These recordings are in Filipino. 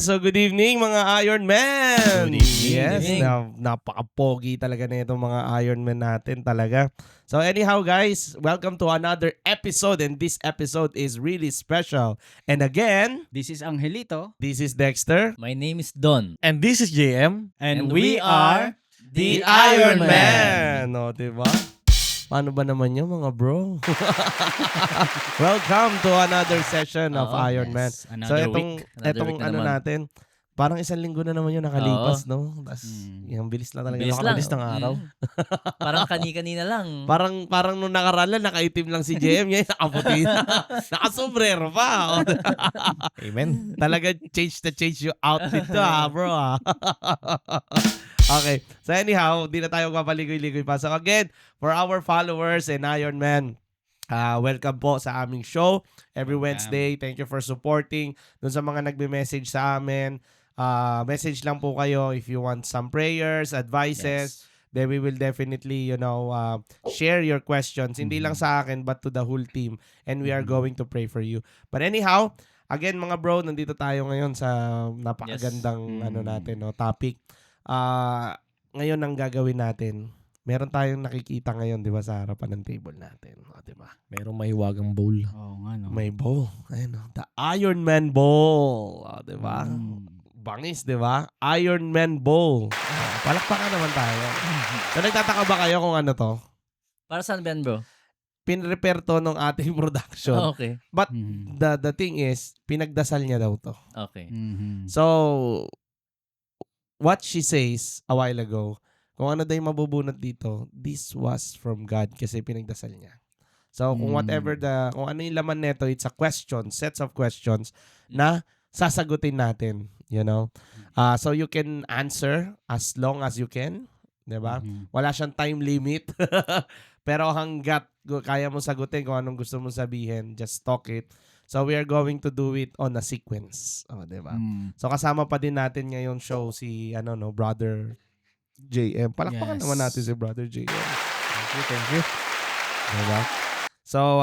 So good evening mga Iron Man! Good evening. Yes, Good evening. napaka-pogi talaga na itong mga Iron Man natin talaga. So anyhow guys, welcome to another episode and this episode is really special. And again, This is Angelito. this is Dexter. My name is Don. And this is JM. And we are the Iron Man! O, diba? Paano ba naman yun mga bro? Welcome to another session of Oo, Iron Man. yes. So Another week. etong na ano naman. natin, parang isang linggo na naman yun nakalipas, no? Tapos, yung bilis na talaga. Bilis Nakabilis lang. ng araw. Parang kani-kanina lang. Parang nung nakaraan lang, nakaitim lang si JM. Ngayon, nakaputi na. Nakasombrero pa. O, Amen. talaga change yung outfit to, bro. Okay. So anyhow, di na tayo papaligoy-ligoy pa. So again, for our followers and Iron Man, welcome po sa aming show every Wednesday. Thank you for supporting. Doon sa mga nagbe-message sa amin, message lang po kayo if you want some prayers, advices. Then we will definitely, share your questions. Hindi lang sa akin, but to the whole team. And we are going to pray for you. But anyhow, again mga bro, nandito tayo ngayon sa napakagandang topic. Ngayon ang gagawin natin, meron tayong nakikita ngayon, di ba, sa harapan ng table natin. O, di ba? Merong mahiwagang bowl. Oo nga, no? May bowl. Ayun, the Iron Man Bowl. O, di ba? Bangis, di ba? Iron Man Bowl. Palakpakan naman tayo. So, nagtataka ba kayo kung ano to? Para saan ba yan, bro? Pinrepair to ng ating production. Okay. But Mhm. the thing is, pinagdasal niya daw to. Okay. Mhm. So, what she says a while ago, kung ano daw yung mabubunot dito, this was from God kasi pinagdasal niya. So, kung kung ano yung laman nito, it's a question, sets of questions na sasagutin natin, you know. So, you can answer as long as you can, di ba? Mhm. Wala siyang time limit. Pero hanggat kaya mo sagutin kung anong gusto mo sabihin, just talk it. So, we are going to do it on a sequence. Oh, di ba? So kasama pa din natin ngayon show si Brother JM. Palakpakan Yes. naman natin si Brother JM. Thank you. Diba? So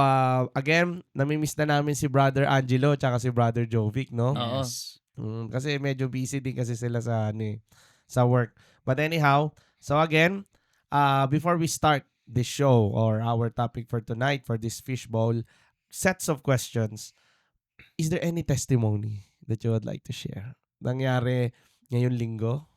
again, namimiss na namin si Brother Angelo tsaka si Brother Jovic, no? Oo. Yes. Kasi medyo busy din kasi sila sa work. But anyhow, so again, before we start this show or our topic for tonight for this fishbowl, sets of questions. Is there any testimony that you would like to share? Nangyari ngayong linggo?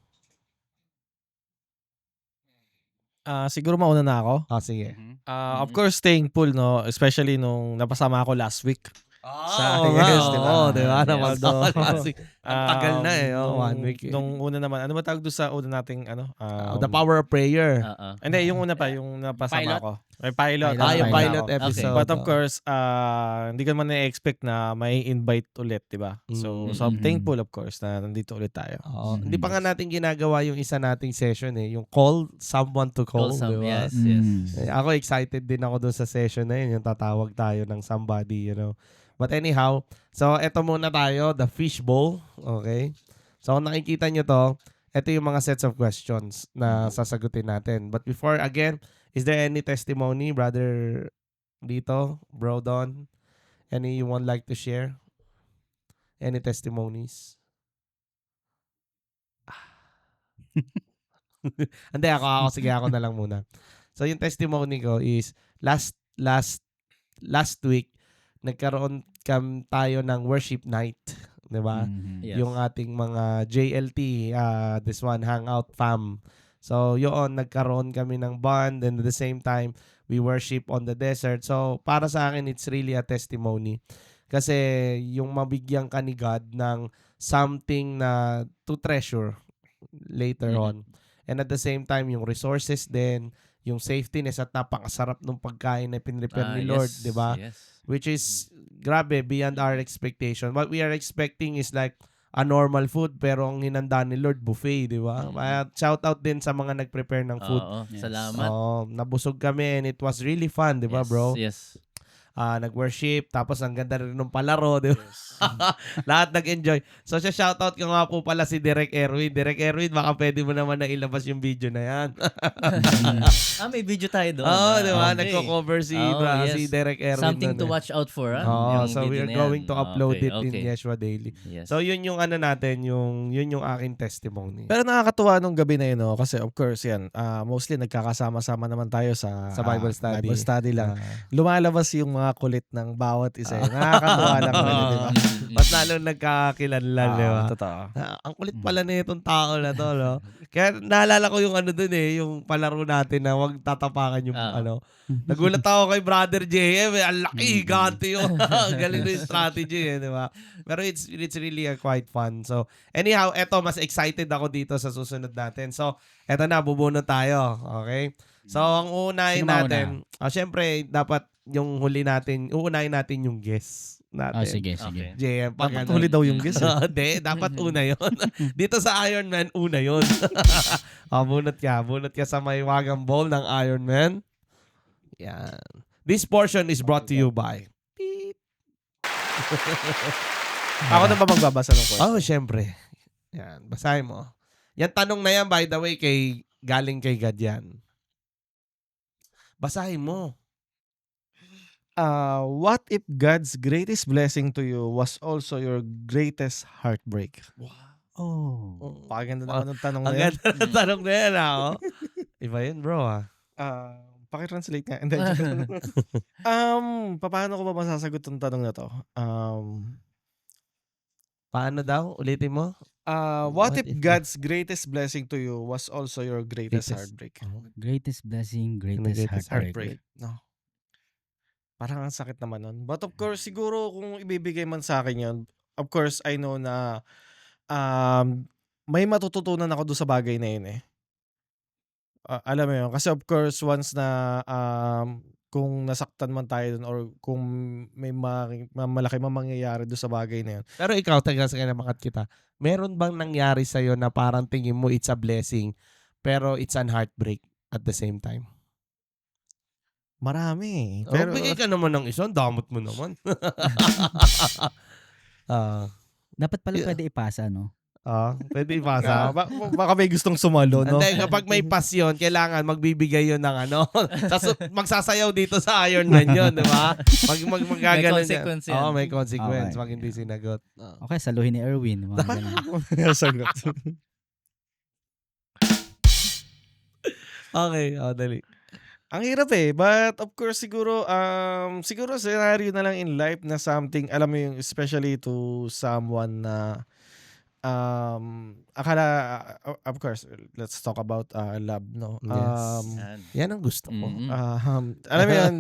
Siguro mauna na ako. Sige. Mhm. Of course, thankful, no? Especially nung napasama ako last week. Oo, yes, nga, diba? oo, diba? Yes. Napasama kasi. Ang tagal na Nung- 1 week. Nung una naman, ano ba tawag doon sa una nating, The Power of Prayer. Oo. Hindi, yung una pa, yung napasama Pilot? ako. May pilot. Yung Pilot. pilot Okay. episode. But of course, hindi ko naman na-expect na may invite ulit, di ba? So, Mm. so I'm thankful, of course, na nandito ulit tayo. Oo. Hindi pa nga natin ginagawa yung isa nating session yung call someone to call. Call some, diba? yes, yes. Ako excited din ako doon sa session na yun, yung tatawag tayo ng somebody, But anyhow, so eto muna tayo, the fishbowl, okay? So kung nakikita nyo to, eto yung mga sets of questions na sasagutin natin. But before, again, is there any testimony, Brother dito, Bro Don? Any you would like to share? Any testimonies? Hindi, sige, ako na lang muna. So, yung testimony ko is, last week, nagkaroon tayo ng worship night. Diba? Mhm. Yes. Yung ating mga JLT, this one, Hangout Fam. So, yun, nagkaroon kami ng bond and at the same time, we worship on the desert. So, para sa akin, it's really a testimony. Kasi, yung mabigyan ka ni God ng something na to treasure later on. And at the same time, yung resources din, yung safetyness at napakasarap ng pagkain na pinrepare ni Lord, yes, di ba? Yes. Which is, grabe, beyond our expectation. What we are expecting is like a normal food, pero ang hinanda ni Lord, buffet, di ba? Shout out din sa mga nag-prepare ng food. Oo. Yes. Salamat. Nabusog kami and it was really fun, di ba, Yes, bro? Yes. nag-worship, tapos ang ganda rin ng palaro, di ba? Lahat nag-enjoy. So, shoutout ko nga po pala si Direk Erwin. Direk Erwin, baka pwede mo naman na ilabas yung video na yan. May video tayo doon. Oo, di ba? Okay. Nagko-cover si, yes. si Derek Erwin. Something to nun, watch out for, ha? Oo, Yung so video we're na yan. going to upload it in Okay. Yeshua Daily. Yes. So, yun yung ano natin, yun yung aking testimony. Pero nakakatuwa nung gabi na yun, no? Kasi of course yan, mostly nagkakasama-sama naman tayo sa Bible study. Bible study lang. Ah. Lumalabas yung mga kulit ng bawat isa. Nakakatuwa lang naman, di ba? Mas lalo nagkakakilanlan, di ba? Totoo. Ang kulit pala na itong tao na to, no? Kaya naalala ko yung ano dun yung palaro natin na wag tatapakan yung ano. Nagulat ako kay Brother JM, ang laki, ganti yun. Galing na yung strategy, di ba? Pero it's really quite fun. So, anyhow, eto, mas excited ako dito sa susunod natin. So, eto na, bubunot tayo. Okay? So, ang uunahin Sino natin, syempre, dapat yung huli natin, uunahin natin yung guest natin. Sige. Okay. JM, pag Dapat ano, huli daw yung guest. Hindi, dapat una yon. Dito sa Iron Man, una yon. Bunot ka sa may wagang bowl ng Iron Man. Yan. This portion is brought to you by... Beep. Ako na ba magbabasa ng question? Oh, syempre. Yan, basahin mo. Yan tanong na yan, by the way, galing kay God yan. Basahin mo. What if God's greatest blessing to you was also your greatest heartbreak? Oh. Pakaganda naman ng tanong na Ang yan. ganda ng tanong na yan, Iba yun, bro, Pakitranslate nga. Hindi, paano ko ba masasagot tong tanong na to? Paano daw? Ulitin mo? What if God's greatest blessing to you was also your greatest heartbreak? Greatest blessing, greatest heartbreak. No. Parang ang sakit naman nun. But of course, siguro kung ibibigay man sa akin yun, of course, I know na may matututunan ako doon sa bagay na yun eh. Alam mo yun. Kasi of course, once na kung nasaktan man tayo dun or kung may malaki man mangyayari doon sa bagay na yun. Pero ikaw, taga sa kanya makat kita, meron bang nangyari sa'yo na parang tingin mo it's a blessing, pero it's an heartbreak at the same time? Marami. Pero bigay ka naman ng isang, damot mo naman. Dapat pala pwede ipasa, no? Pwede ipasa. Baka may gustong sumalo, no? Hindi, kapag may pasyon, kailangan magbibigay yun ng ano. Magsasayaw dito sa Iron Man yun, di ba? Magaganon May consequence yan. Oo, may consequence. Okay. Pag hindi sinagot. Okay, saluhin ni Erwin. Mga ganun. Sagot. Okay, dali. Ang hirap eh. But of course, siguro scenario na lang in life na something, alam mo yung especially to someone na of course, let's talk about love, no? Yes. Yan ang gusto ko. Alam mo yun,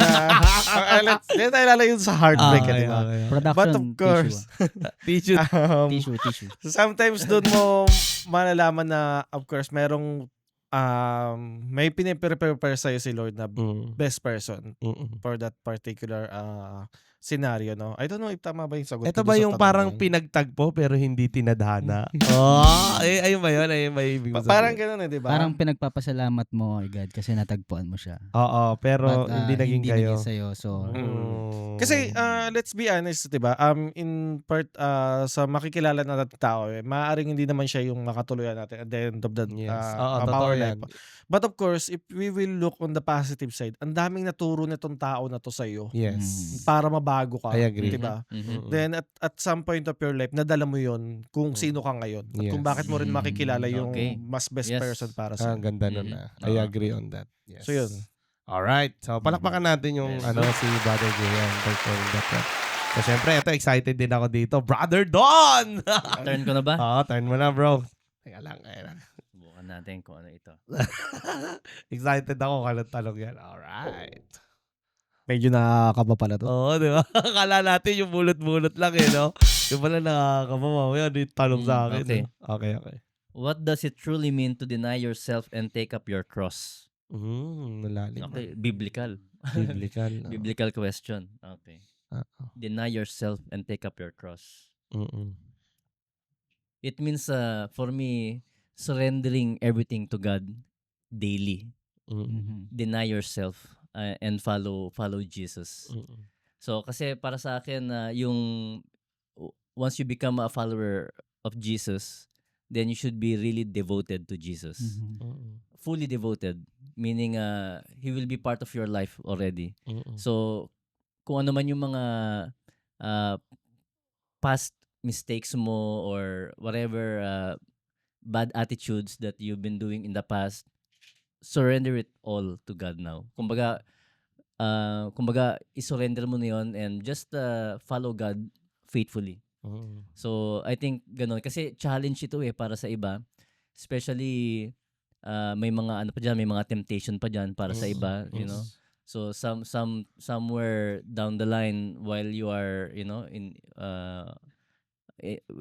let's tayo lalayo sa heartbreak, di ba? Production, But of course, Tissue. tissue. sometimes doon mo malalaman na, of course, merong may piniprepare sa'yo si Lord na best person for that particular scenario, no? I don't know if tama ba yung sagot Ito ko ba dun sa yung tanong parang na yun. pinagtagpo pero hindi tinadhana? Ayun ba yun? Ayun ba yung ibig mo Parang sabihin? gano'n eh, di ba? Parang pinagpapasalamat mo, God, kasi natagpuan mo siya. Oo, pero But, hindi naging kayo. sa'yo, so... Kasi let's be honest, 'di ba? In part sa makikilala natin tao, maaaring hindi naman siya yung makatuluyan natin at the end of the Yes. of Totoo our yan. life. But of course, if we will look on the positive side, ang daming naturo nitong tao na to sa iyo Yes. para mabago ka, I agree. 'di ba? Mhm. Then at some point of your life, nadala mo 'yon kung sino ka ngayon at kung Yes. bakit mo rin makikilala yung Okay. mas best Yes. person para sa Ang ganda nun I agree on that. Yes. So yun. Alright. So, palakpakan natin yung Yes. si Brother Jayan. So, syempre, ito, excited din ako dito. Brother Don! Turn ko na ba? Turn mo na, bro. Teka lang. Subukan natin kung ano ito. Excited ako kalang talong yan. Alright. Medyo nakakaba pala to. Oo, di ba? Akala natin yung bulot-bulot lang no? Yung pala nakakaba. Mamaya, di tanong sa akin. Okay. Okay. What does it truly mean to deny yourself and take up your cross? Nalalim. Okay, biblical. Biblical. Biblical question. Okay. Deny yourself and take up your cross. It means for me surrendering everything to God daily. Mhm. Deny yourself and follow Jesus. So kasi para sa akin yung once you become a follower of Jesus, then you should be really devoted to Jesus. Mhm. Fully devoted, meaning he will be part of your life already. So kung ano man yung mga uh, past mistakes mo or whatever bad attitudes that you've been doing in the past, surrender it all to God now. Kumbaga i-surrender mo na yun and just follow God faithfully. So I think ganun kasi challenge ito para sa iba, especially may mga ano pa diyan, may mga temptation pa diyan para sa iba, you know. So somewhere down the line while you are, you know, in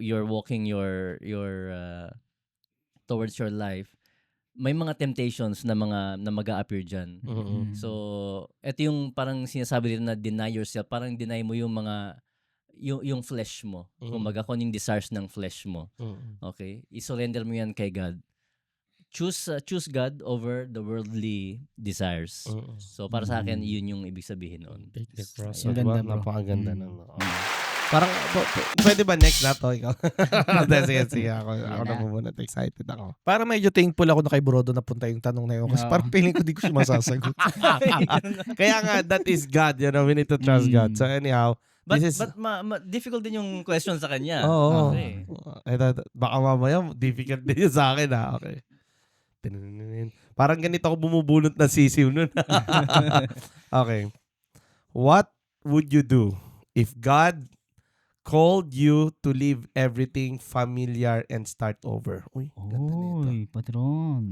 you're walking your towards your life, may mga temptations na mag-a-appear diyan. So ito yung parang sinasabi rin na deny yourself, parang deny mo yung mga yung flesh mo. Kumbaga kung yung desires ng flesh mo. Okay? I-surrender mo yan kay God. Choose God over the worldly desires. So para sa akin, yun yung ibig sabihin noon. Take the cross. Ang Diba? ganda, bro. Napakaganda nun. Parang, pwede ba next na to? Ikaw? Sige. Ako na muna. Excited ako. Para medyo thankful ako na kay Brodo napunta yung tanong na yun. Kasi Oo. parang feeling ko di ko siya masasagot. Kaya nga, that is God. You know, we need to trust God. So anyhow, But this is... difficult din yung question sa kanya. Oo. Okay. Baka mamaya, difficult din yun sa akin Okay. Parang ganito ako bumubunot na sisiw nun. Okay. What would you do if God called you to leave everything familiar and start over? Uy, ganda nito. Oy, patron.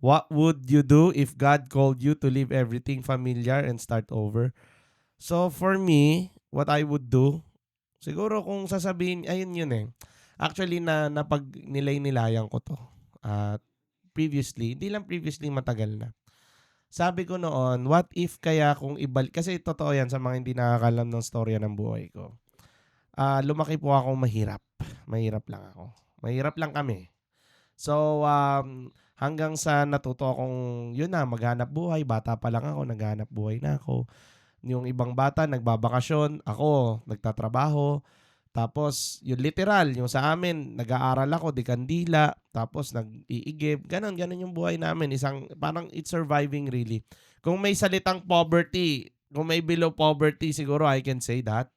What would you do if God called you to leave everything familiar and start over? So for me, what I would do, siguro kung sasabihin, ayun yun Actually, napag nilay-nilayan ko to. Previously, hindi lang previously, matagal na. Sabi ko noon, what if kaya kung ibalik, kasi totoo yan sa mga hindi nakakalam ng storya ng buhay ko. Lumaki po akong mahirap. Mahirap lang ako. Mahirap lang kami. So, hanggang sa natuto akong, yun na, maghanap buhay. Bata pa lang ako, naghanap buhay na ako. Yung ibang bata, nagbabakasyon. Ako, nagtatrabaho. Tapos, yung literal, yung sa amin, nag-aaral ako, di kandila. Tapos, nag-iigib. Ganon yung buhay namin. Parang it's surviving really. Kung may salitang poverty, kung may below poverty, siguro I can say that.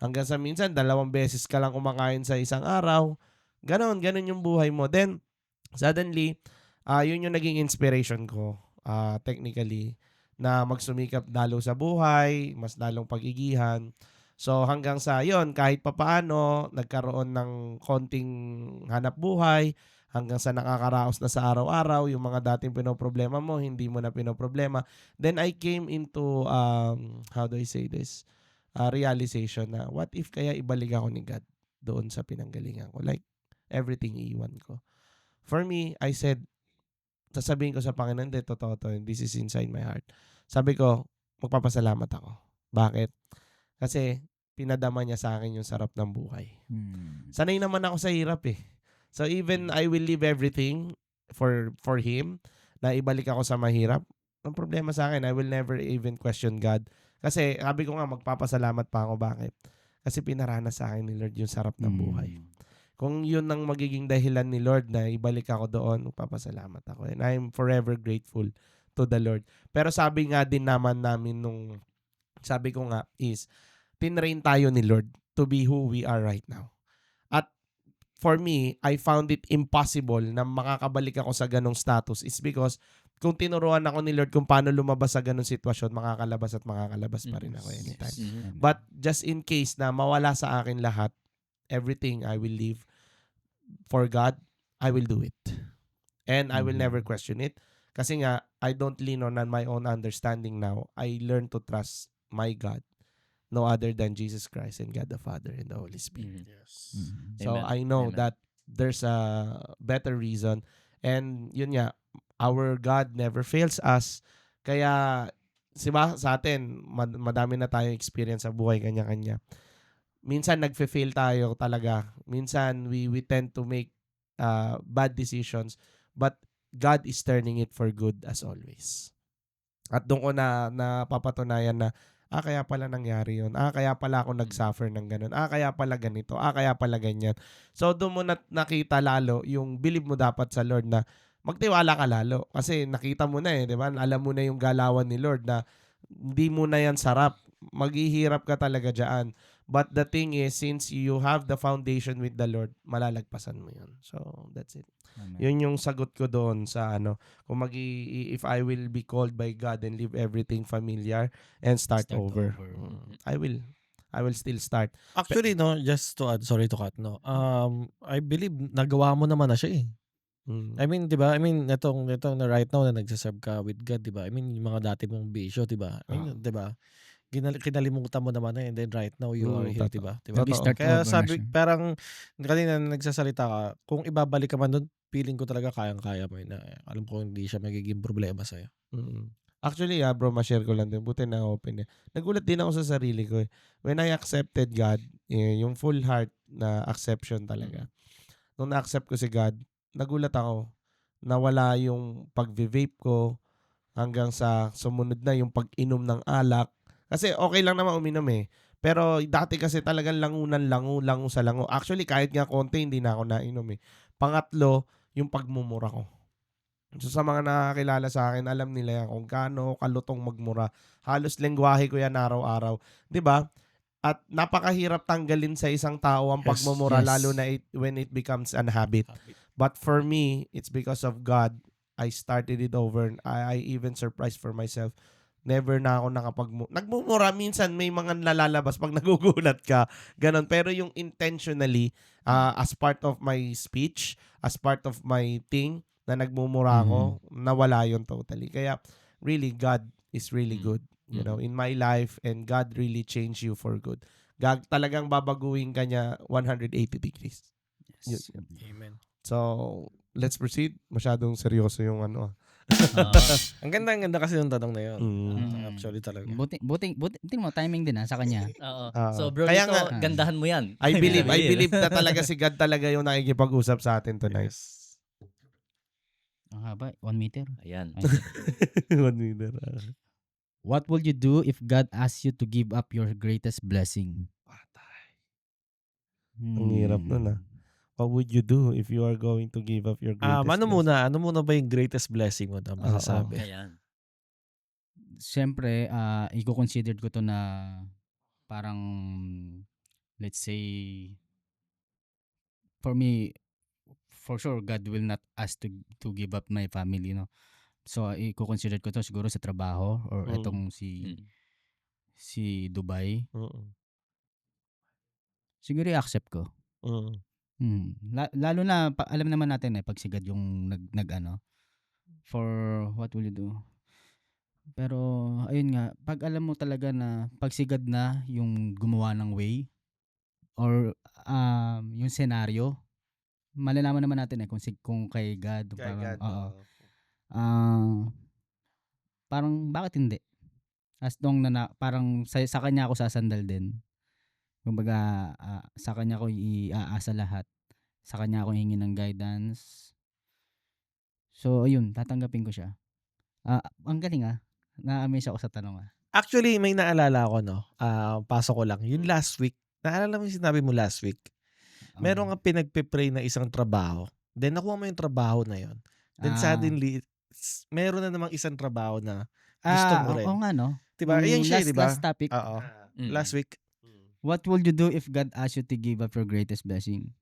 Hanggang sa minsan, 2 beses ka lang kumakain sa isang araw. Ganon yung buhay mo. Then, suddenly, yun yung naging inspiration ko, technically, na magsumikap lalo sa buhay, mas lalong pag-igihan. So, hanggang sa yun, kahit papaano, nagkaroon ng konting hanap buhay, hanggang sa nakakaraos na sa araw-araw, yung mga dating pinoproblema mo, hindi mo na pinoproblema. Then, I came into, how do I say this? Realization na what if kaya ibalik ako ni God doon sa pinanggalingan ko, like everything iiwan ko. For me, I said, sasabihin ko sa Panginoon, totoo to, this is inside my heart. Sabi ko, magpapasalamat ako. Bakit? Kasi pinadama niya sa akin yung sarap ng buhay. Sanay naman ako sa hirap So even I will leave everything for him, na ibalik ako sa mahirap, ang problema sa akin, I will never even question God. Kasi sabi ko nga, magpapasalamat pa ako. Bakit? Kasi pinaranas sa akin ni Lord yung sarap ng buhay. Kung yun ang magiging dahilan ni Lord na ibalik ako doon, magpapasalamat ako. And I'm forever grateful to the Lord. Pero sabi nga din naman namin sabi ko nga is, tinrain tayo ni Lord to be who we are right now. At for me, I found it impossible na makakabalik ako sa ganong status is because kung tinuruan ako ni Lord kung paano lumabas sa ganong sitwasyon, makakalabas pa rin ako anytime. But just in case na mawala sa akin lahat, everything I will leave for God, I will do it. And I will never question it. Kasi nga, I don't lean on my own understanding now. I learn to trust my God, no other than Jesus Christ and God the Father and the Holy Spirit. Yes. So Amen. I know Amen. that there's a better reason. And yun nga, our God never fails us. Kaya, sa atin, madami na tayong experience sa buhay, kanya-kanya. Minsan nagfe-fail tayo talaga. Minsan we tend to make bad decisions. But God is turning it for good as always. At doon ko na napapatunayan na kaya pala nangyari yun. Kaya pala ako nag-suffer ng ganun. Kaya pala ganito. Kaya pala ganyan. So, doon mo nakita lalo yung believe mo dapat sa Lord na magtiwala ka lalo. Kasi nakita mo na di ba? Alam mo na yung galawan ni Lord na hindi mo na yan sarap. Maghihirap ka talaga dyan. But the thing is, since you have the foundation with the Lord, malalagpasan mo yun. So, that's it. Amen. Yun yung sagot ko doon sa kung if I will be called by God and leave everything familiar and start over. I will still start. Actually, no, just to add, sorry to cut, no. I believe nagawa mo naman na siya eh. I mean, 'di ba? I mean, etong na right now na nagse-serve ka with God, 'di ba? I mean, yung mga dati mong bisyo, 'di ba? I mean, 'di ba? Kinalimutan mo naman na and then right now you are here, 'di ba? 'Di ba? Nag-start Kaya over na sabi, siya. parang kanina nagsasalita ka, kung ibabalik ka man doon, feeling ko talaga kayang-kaya mo yun na alam ko hindi siya magiging problema sa'yo. Actually, bro, ma-share ko lang din. Buti na open. Nagulat din ako sa sarili ko. When I accepted God, yung full heart na acception talaga. Nung na-accept ko si God, nagulat ako. Nawala yung pag-vape ko hanggang sa sumunod na yung pag-inom ng alak. Kasi okay lang naman uminom eh. Pero dati kasi talagang lango sa lango. Actually, kahit nga konti, hindi na ako nainom eh. Pangatlo, yung pagmumura ko. So sa mga nakakilala sa akin, alam nila yan kung gaano kalutong magmura. Halos lengguwahe ko yan araw-araw. 'Di ba? At napakahirap tanggalin sa isang tao ang Yes. pagmumura, Yes. lalo na when it becomes an habit. But for me, it's because of God. I started it over. I even surprised for myself. Never na ako nagmumura. Minsan may mga nalalabas pag nagugulat ka. Ganon. Pero yung intentionally, as part of my speech, as part of my thing, na nagmumura ako, nawala yun totally. Kaya, really, God is really good. You know, in my life, and God really changed you for good. God talagang babaguhin ka niya 180 degrees. Yes. Amen. So, let's proceed. Masyadong seryoso yung Ang ganda kasi yung tanong na yun. Actually talaga. Buti mo timing din sa kanya. Oo. Oo. So bro, Kaya ito, nga, gandahan mo yan. I believe na talaga si God talaga yung nakikipag-usap sa atin tonight. Yes. Ang haba, 1 meter. Ayan. 1 meter. What will you do if God asks you to give up your greatest blessing? Ang hirap nun What would you do if you are going to give up your greatest Ano blessing? muna ba yung greatest blessing mo na masasabi? Ayan. Siyempre, i-consider ko to na parang, let's say, for me, for sure, God will not ask to give up my family, no? So, i-consider ko to siguro sa trabaho or etong si Dubai. Siguro i-accept ko. Lalo na, alam naman natin pag si God yung for what will you do? Pero, ayun nga, pag alam mo talaga na pag si God na yung gumawa ng way or yung senaryo, malalaman naman natin kung kay God. Parang bakit hindi? As long na parang sa kanya ako sasandal din. Kumbaga, sa kanya ko iaasa lahat. Sa kanya ako hingi ng guidance. So, ayun, tatanggapin ko siya. Ang galing na-amaze ako sa tanong Actually, may naalala ako, no? Pasok ko lang. Yung last week, naalala mo yung sinabi mo last week? Meron kang pinagpe-pray na isang trabaho. Then, nakuha mo yung trabaho na yon. Then, suddenly, meron na namang isang trabaho na gusto mo rin. Oo nga, no? Diba? Ayan siya, diba? Last topic. Oo. Last week. What will you do if God asks you to give up your greatest blessing?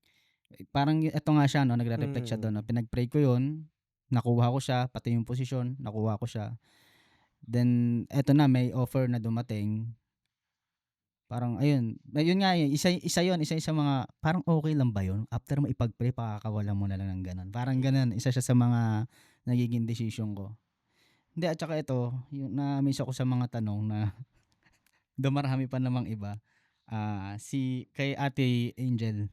Parang ito nga siya, no? Nagre-reflect siya doon. No? Pinag-pray ko yun. Nakuha ko siya. Pati yung posisyon. Nakuha ko siya. Then, eto na. May offer na dumating. Parang, ayun. Ayun nga yun. Isa yun. Isa sa mga, parang okay lang ba yun? After mo ipag-pray, pakakawalan mo na lang ng ganun. Parang ganun. Isa siya sa mga nagiging decision ko. Hindi, at saka ito, yung na-miss ako sa mga tanong na dumarami pa namang iba. Kay Ate Angel,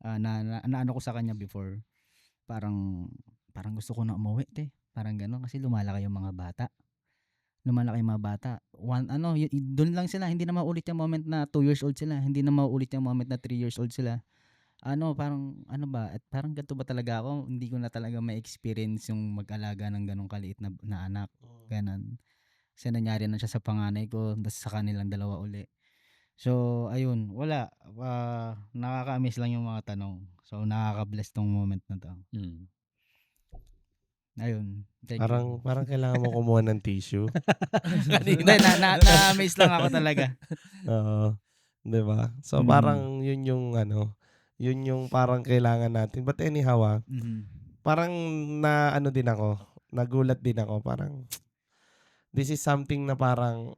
na ano ko sa kanya before, parang gusto ko na umuwi, parang gano'n, kasi lumalaki yung mga bata. Doon lang sila, hindi na maulit yung moment na 2 years old sila, hindi na maulit yung moment na 3 years old sila. Parang ganito ba talaga ako? Hindi ko na talaga ma-experience yung mag-alaga ng ganong kaliit na anak. Ganon. Kasi nangyari na siya sa panganay ko, tapos sa kanilang dalawa uli. So, ayun, wala. Nakaka-miss lang yung mga tanong. So, nakaka-bless tong moment na to. Mm. Ayun. Thank you. Parang kailangan mo kumuha ng tissue. Hindi, na-miss lang ako talaga. Oo. 'Di ba? So Mm. parang yun yung parang kailangan natin. But anyhow, parang din ako, nagulat din ako, parang this is something na parang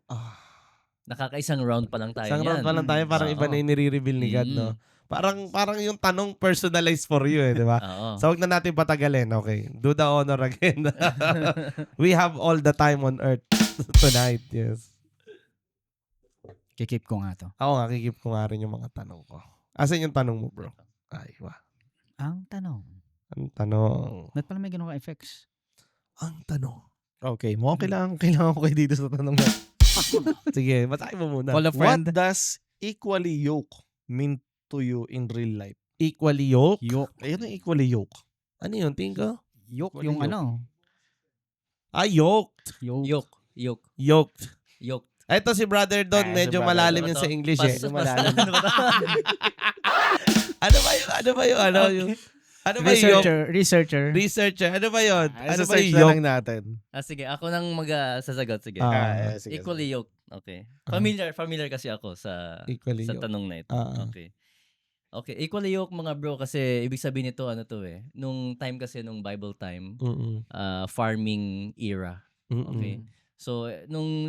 Nakakaisang round pa lang tayo isang round niyan. pa lang tayo, parang iba Oo. na yung nire-reveal ni God, no? Parang yung tanong personalized for you, di ba? Oo. So wag na natin patagalin, okay? Do the honor again. We have all the time on earth tonight, yes. Kikip ko nga to. Ako nga, kikip ko nga rin yung mga tanong ko. Asan yung tanong mo, bro? Ay, wah. Ang tanong. Ang tanong. Ba't pala may ganun ka effects? Ang tanong. Okay, mukhang kailangan ko kayo dito sa tanong na. Sige, basahin mo muna. Call a friend. What does equally yoke mean to you in real life? Equally yoke? Yoke. Ayun ang equally yoke. Ano yun? Tingin ko? Yoke Equally yung yoke. ano. Yoked. Yoke. Yoked. Yoked. Ito si brother Don, Si medyo brother malalim Don. yun sa English Pas- eh. pas- malalim. ano ba to? Ano ba yun? Ano ba yun? Ano yung yoke? Researcher. Researcher. Ano ba yun? Ano ba Search yung na yoke? lang natin. Sige, ako nang sasagot. Sige. Sige. Equally yoked. Okay. Ah. Familiar kasi ako sa Equally sa yoke. tanong na ito. Ah. Okay. Okay, equally yoked mga bro kasi ibig sabihin nito nung time kasi nung Bible time, Mm-mm. farming era. Mm-mm. Okay. So nung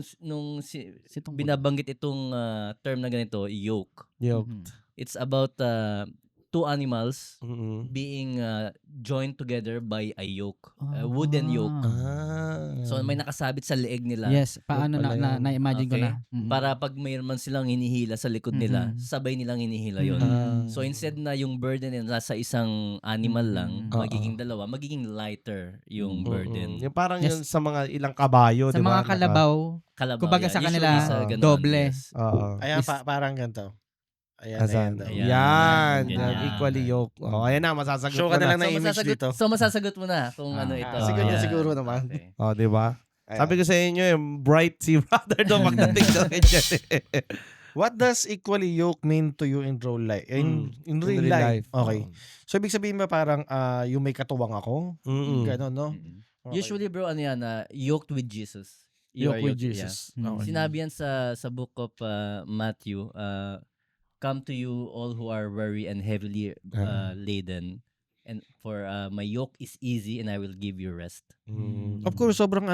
Sitong binabanggit itong term na ganito, yoke. Yoke. It's about two animals Mm-mm. being joined together by a yoke, a wooden yoke. So may nakasabit sa leeg nila. Yes, paano Yoke pala yun. na-imagine ko Okay. na. Para pag mayroon man silang hinihila sa likod nila, Mhm. sabay nilang hinihila yon. So instead na yung burden nila nasa isang animal lang, Oo. magiging dalawa, magiging lighter yung burden. Yung parang Yes. yun sa mga ilang kabayo, Sa di ba? mga kalabaw, Kalabaw. kumbaga sa Usually kanila, ganun, doble. yes. Oo. Ayan, Is- parang ganito. Ayan, Asan? daw. Ayan. Yan. Yan. Equally yoke. Oh, ayan na, masasagot Show ko ka na na. lang na image dito. masasagot mo na kung ano ito. siguro, Yan. siguro naman. Okay. Oh, di ba? Ayan. Sabi ko sa inyo, bright si brother doon pagdating sa ganyan. What does equally yoke mean to you in real life? In real life. Okay. So, ibig sabihin ba parang yung may katuwang ako? Mm-mm. Ganon, no? Mhm. Okay. Usually bro, ano yan, yoked with Jesus. You Yoke are with yoked, Jesus. yeah. Okay. Sinabi yan sa book of Matthew, come to you all who are weary and heavily laden, and for my yoke is easy and I will give you rest. Mm. Of course, sobrang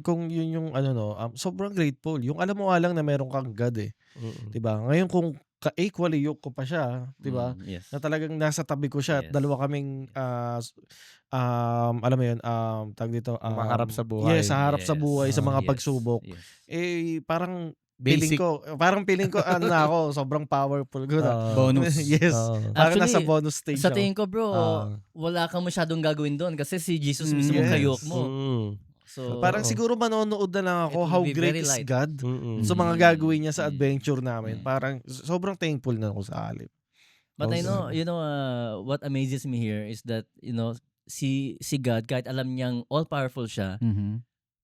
kung yun yung sobrang grateful. Yung alam mo nga lang na meron kang God eh. Mm-mm. 'Di ba? Ngayon kung equally yoke ko pa siya, 'di ba? Yes. Na talagang nasa tabi ko siya at Yes. dalawa kaming alam mo yun, tawag dito, Maharap sa buhay. Yes, sa harap sa buhay, sa mga Yes. pagsubok. Yes. Parang Basic. feeling ko na ako, sobrang powerful ko na. Bonus. Yes. Oo. Parang Actually, nasa bonus stage Sa ako. tingin ko bro, wala kang masyadong gagawin doon kasi si Jesus mismo Yes. kayok mo. Mm. So Parang siguro manonood na lang ako It will how be great very is light. God. Mm-mm. So mga gagawin niya sa Mm. adventure namin. Mm. Parang sobrang thankful na ako sa alip. But I know, Okay. what amazes me here is that, si God, kahit alam niyang all-powerful siya,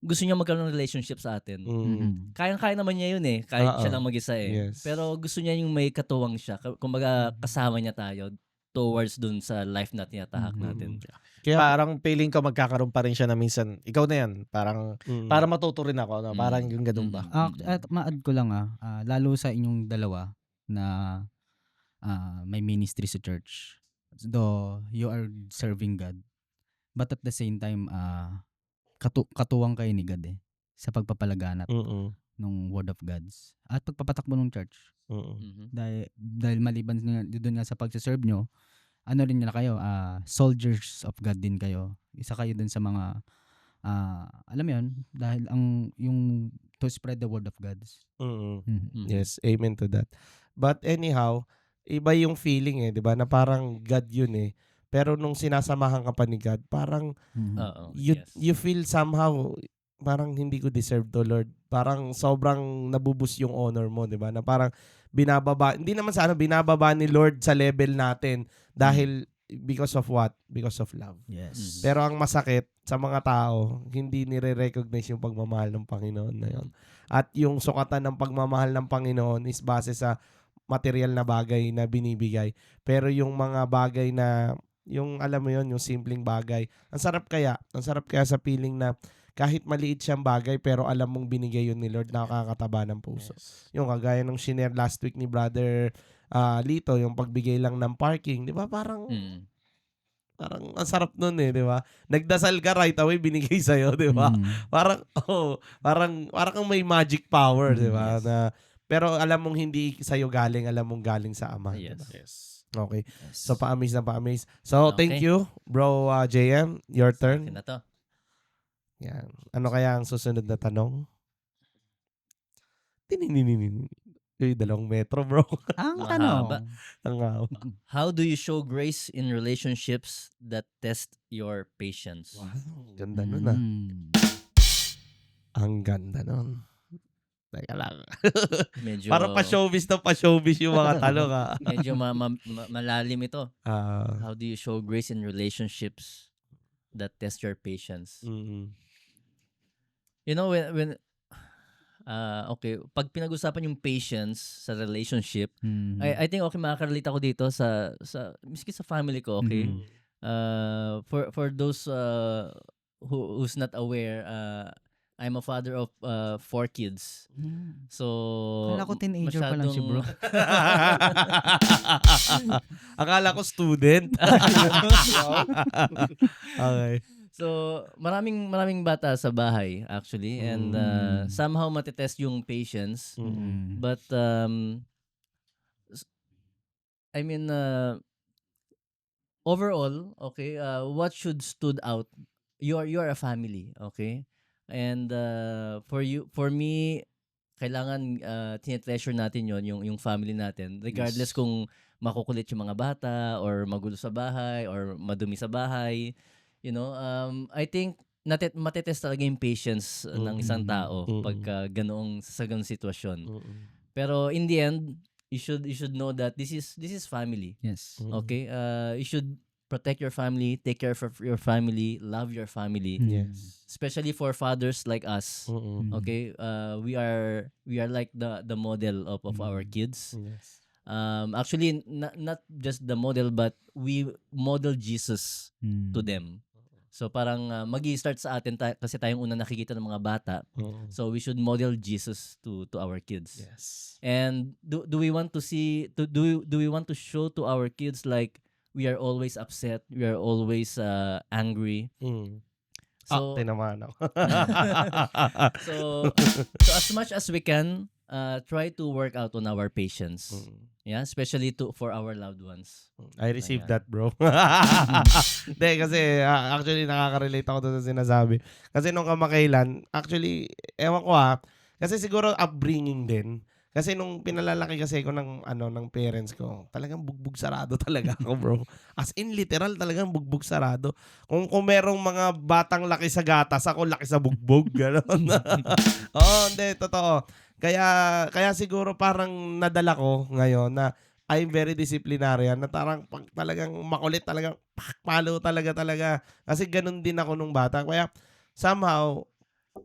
gusto niya magkaroon ng relationship sa atin. Mm. Kayang-kaya naman niya yun kahit Oo. siya lang mag-isa Yes. Pero gusto niya yung may katuwang siya. Kumbaga, kasama niya tayo towards dun sa life na tinatahak natin. Kaya, Parang feeling ko magkakaroon pa rin siya na minsan. Ikaw na yan. Parang para matuto rin ako. No? Parang yung ganun ba? At ma-add ko lang lalo sa inyong dalawa na may ministry sa church. Though you are serving God. But at the same time, katuwang kayo ni God sa pagpapalaganap Mm-mm. ng Word of Gods. At pagpapatakbo ng church. Mm-mm. Mhm. Dahil maliban doon nga sa pagsaserve nyo, ano rin nila kayo, soldiers of God din kayo. Isa kayo dun sa mga, alam mo yun, dahil yung to spread the Word of Gods. Mm-mm. Mhm. Yes, amen to that. But anyhow, iba yung feeling 'di ba? Na parang God yun Pero nung sinasamahan ka pa ni God, parang Oo, you yes. you feel somehow parang hindi ko deserve to, Lord. Parang sobrang nabubus yung honor mo, 'di ba? Na parang binababa, hindi naman sa binababa ni Lord sa level natin dahil because of what? Because of love. Yes. Pero ang masakit sa mga tao, hindi nire-recognize yung pagmamahal ng Panginoon na yun. At yung sukatan ng pagmamahal ng Panginoon is base sa material na bagay na binibigay. Pero yung mga bagay na, yung alam mo yun, yung simpleng bagay, ang sarap kaya sa feeling na kahit maliit siyang bagay, pero alam mong binigay yun ni Lord, nakakataba ng puso. Yes. Yung kagaya ng shinare last week ni Brother Lito, yung pagbigay lang ng parking, di ba? Parang ang sarap nun di ba? Nagdasal ka right away, binigay sa'yo, di ba? Parang kang may magic power, di ba? Yes. Pero alam mong hindi sa'yo galing, alam mong galing sa Ama. Yes. Diba? Yes. Okay. Yes. So, pa-amaze na pa-amaze. So, thank Okay. you, bro JM. Your Akin turn. na to. Yan. Ano kaya ang susunod na tanong? Tinininin. Yung 2 metro, bro. Ang Mahaba. tanong. Ang haba. How do you show grace in relationships that test your patience? Ganda nun ah. Mm. Ang ganda nun. Teka lang. Medyo, Parang pa-showbiz yung mga tanong ah. medyo malalim ito. Ah, How do you show grace in relationships that test your patience? You know, when okay, pag pinag-usapan yung patience sa relationship, Mm. I think okay makaka-relate ako dito sa miski sa family ko, okay? Mhm. For those who's not aware, I'm a father of 4 kids. Mm. So Akala ko teenager pa lang si bro. Akala ko student. Okay. So, maraming bata sa bahay actually, and somehow matetest yung patience. Mm. But I mean overall, okay, what should stood out? You are a family, okay? And for me, kailangan tinetreasure natin yung family natin, regardless Yes. kung makukulit yung mga bata or magulo sa bahay or madumi sa bahay. You know, I think matetest talaga yung patience ng isang tao pagka sa ganoong sitwasyon. Pero in the end, you should know that this is family. Yes. Okay? You should protect your family, take care of your family, love your family. Yes. Especially for fathers like us. Okay? We are like the model of our kids. Yes. Actually not just the model, but we model Jesus to them. So parang magi-start sa atin kasi tayong unang nakikita ng mga bata. So we should model Jesus to our kids. Yes. And do we want to see do we want to show to our kids like we are always upset, we are always angry? So tinamaan ako. so as much as we can, try to work out on our patience. Yeah, especially for our loved ones. I received Ayan. that, bro. Hindi, kasi actually nakaka-relate ako doon sa sinasabi. Kasi nung kamakailan, actually, ewan ko kasi siguro upbringing din. Kasi nung pinalalaki kasi ko ng parents ko, talagang bugbog sarado talaga ako, bro. As in literal talagang bugbog sarado. Kung merong mga batang laki sa gatas, ako laki sa bugbog, gano'n. Hindi, totoo. Kaya siguro parang nadala ko ngayon na I'm very disciplinarian na pag talagang makulit talagang palo talaga. Kasi ganun din ako nung bata. Kaya somehow,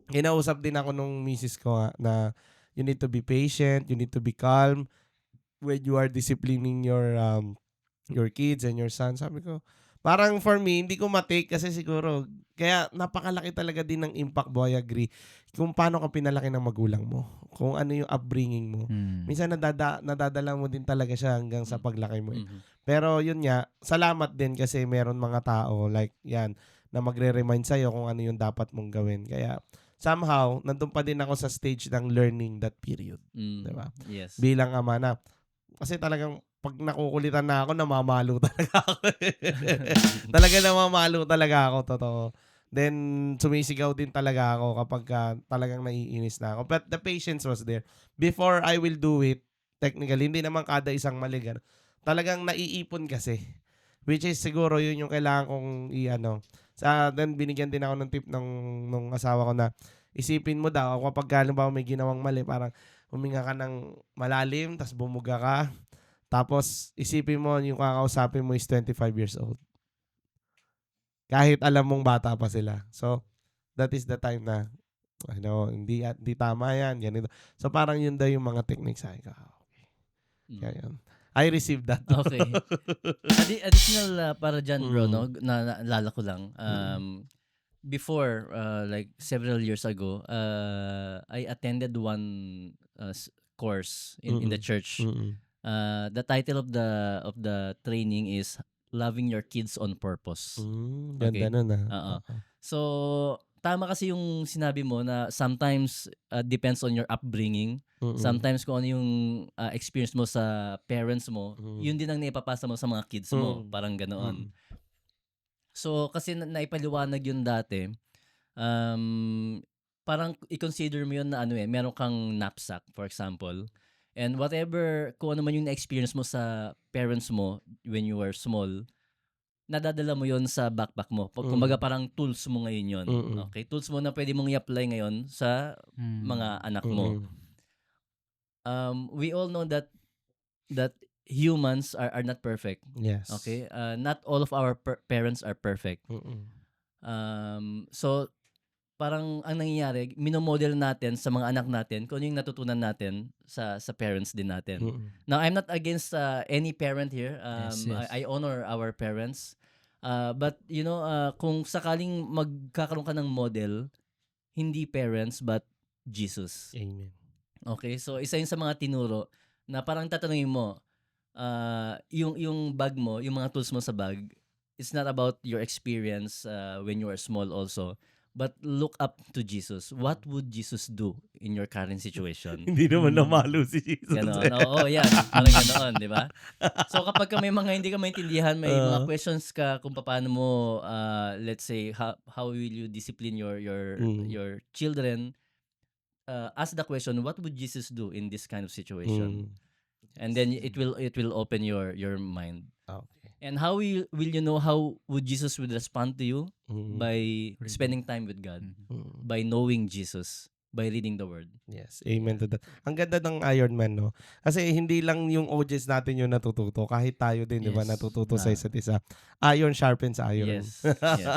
kinausap din ako nung misis ko na you need to be patient, you need to be calm when you are disciplining your kids and your son. Sabi ko, parang for me, hindi ko matake kasi siguro, kaya napakalaki talaga din ng impact, boy, agree, kung paano ka pinalaki ng magulang mo. Kung ano yung upbringing mo. Minsan nadadala mo din talaga siya hanggang sa paglaki mo. Pero yun nga, salamat din kasi meron mga tao like yan, na magre-remind sa'yo kung ano yung dapat mong gawin. Kaya somehow, nandun pa din ako sa stage ng learning that period. Diba? Yes. Bilang ama na. Kasi talagang pag nakukulitan na ako, namamalo talaga ako. Namamalo talaga ako, totoo. Then, sumisigaw din talaga ako kapag talagang naiinis na ako. But the patience was there. Before I will do it, technically, hindi naman kada isang mali. Talagang naiipon kasi. Which is siguro yun yung kailangan kong then binigyan din ako ng tip nung asawa ko na isipin mo daw kapag halimbawa may ginawang mali, parang huminga ka ng malalim, tas bumuga ka, Tapos, isipin mo, yung kakausapin mo is 25 years old. Kahit alam mong bata pa sila. So, that is the time na, hindi tama yan. Ganito. So, parang yun daw yung mga techniques. Ay, okay. Kaya yun. I received that. Okay. Additional para dyan, bro, Mm. no? Naalala ko lang. Before, like several years ago, I attended one course in the church. Mm-mm. The title of the training is Loving Your Kids on Purpose. Ganda Okay. nun Oo. So, tama kasi yung sinabi mo na sometimes depends on your upbringing. Sometimes kung ano yung experience mo sa parents mo, yun din ang naipapasa mo sa mga kids mo. Parang ganoon. So, kasi naipaliwanag yun dati, parang i-consider mo yun na meron kang knapsack, for example. And whatever, kung ano man yung na-experience mo sa parents mo when you were small, nadadala mo yon sa backpack mo. Kumbaga parang tools mo ngayon yon. Okay? Tools mo na pwede mong i-apply ngayon sa mga anak mo. We all know that humans are not perfect. Yes. Okay? Not all of our parents are perfect. So, parang ang nangyayari, minomodel natin sa mga anak natin kung ano yung natutunan natin sa parents din natin. Now, I'm not against any parent here. Yes. I honor our parents. But, kung sakaling magkakaroon ka ng model, hindi parents but Jesus. Amen. Okay? So, isa yun sa mga tinuro na parang tatanungin mo, yung bag mo, yung mga tools mo sa bag, it's not about your experience when you are small also. But look up to Jesus. What would Jesus do in your current situation? Hindi naman namalo si Jesus. Ganoon. Oo, yan. Parang ganoon, di ba? So kapag may mga hindi ka maintindihan, may mga questions ka kung paano mo, let's say, how will you discipline your children, ask the question, what would Jesus do in this kind of situation? And then it will open your mind. Okay. And how will you know how would Jesus would respond to you? By spending time with God, by knowing Jesus, by reading the Word. Yes, amen to that. Ang ganda ng Iron Man, no? Kasi hindi lang yung audience natin yung natututo, kahit tayo din, di ba, Yes. natututo sa isa't isa. Iron sharpens iron. Yes. Yes.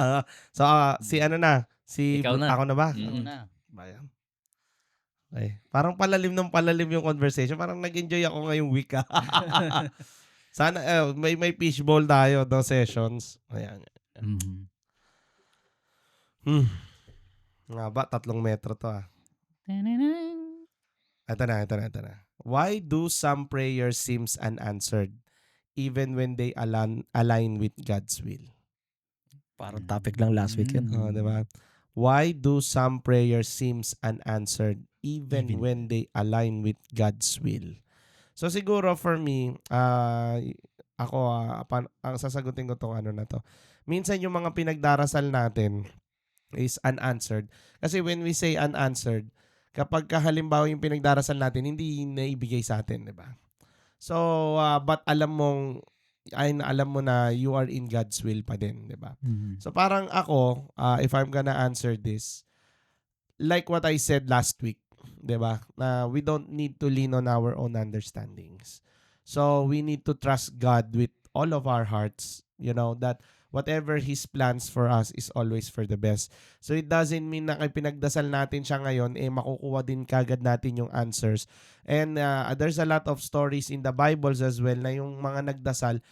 So, si Ikaw na. ako na ba? Mm. Bayan. Okay. Parang palalim yung conversation. Parang nag-enjoy ako ngayong week. Sana, may fishbowl tayo, 2 sessions. Ayan. Nga ba, 3 metro to Ito na. Why do some prayers seems unanswered even when they align with God's will? Parang topic lang last week yun. Diba? Why do some prayers seems unanswered even when they align with God's will? So siguro for me, ako ang sasagutin ko tong ano na to. Minsan yung mga pinagdarasal natin is unanswered. Kasi when we say unanswered, kapag halimbawa yung pinagdarasal natin hindi naibigay sa atin, 'di ba? So but alam mo na you are in God's will pa din, 'di ba? So parang ako, if I'm gonna answer this, like what I said last week, 'di ba? Na we don't need to lean on our own understandings. So we need to trust God with all of our hearts, that whatever His plans for us is always for the best. So it doesn't mean na pinagdasal natin siya ngayon, makukuha din kagad natin yung answers. And there's a lot of stories in the Bibles as well na yung mga nagdasal,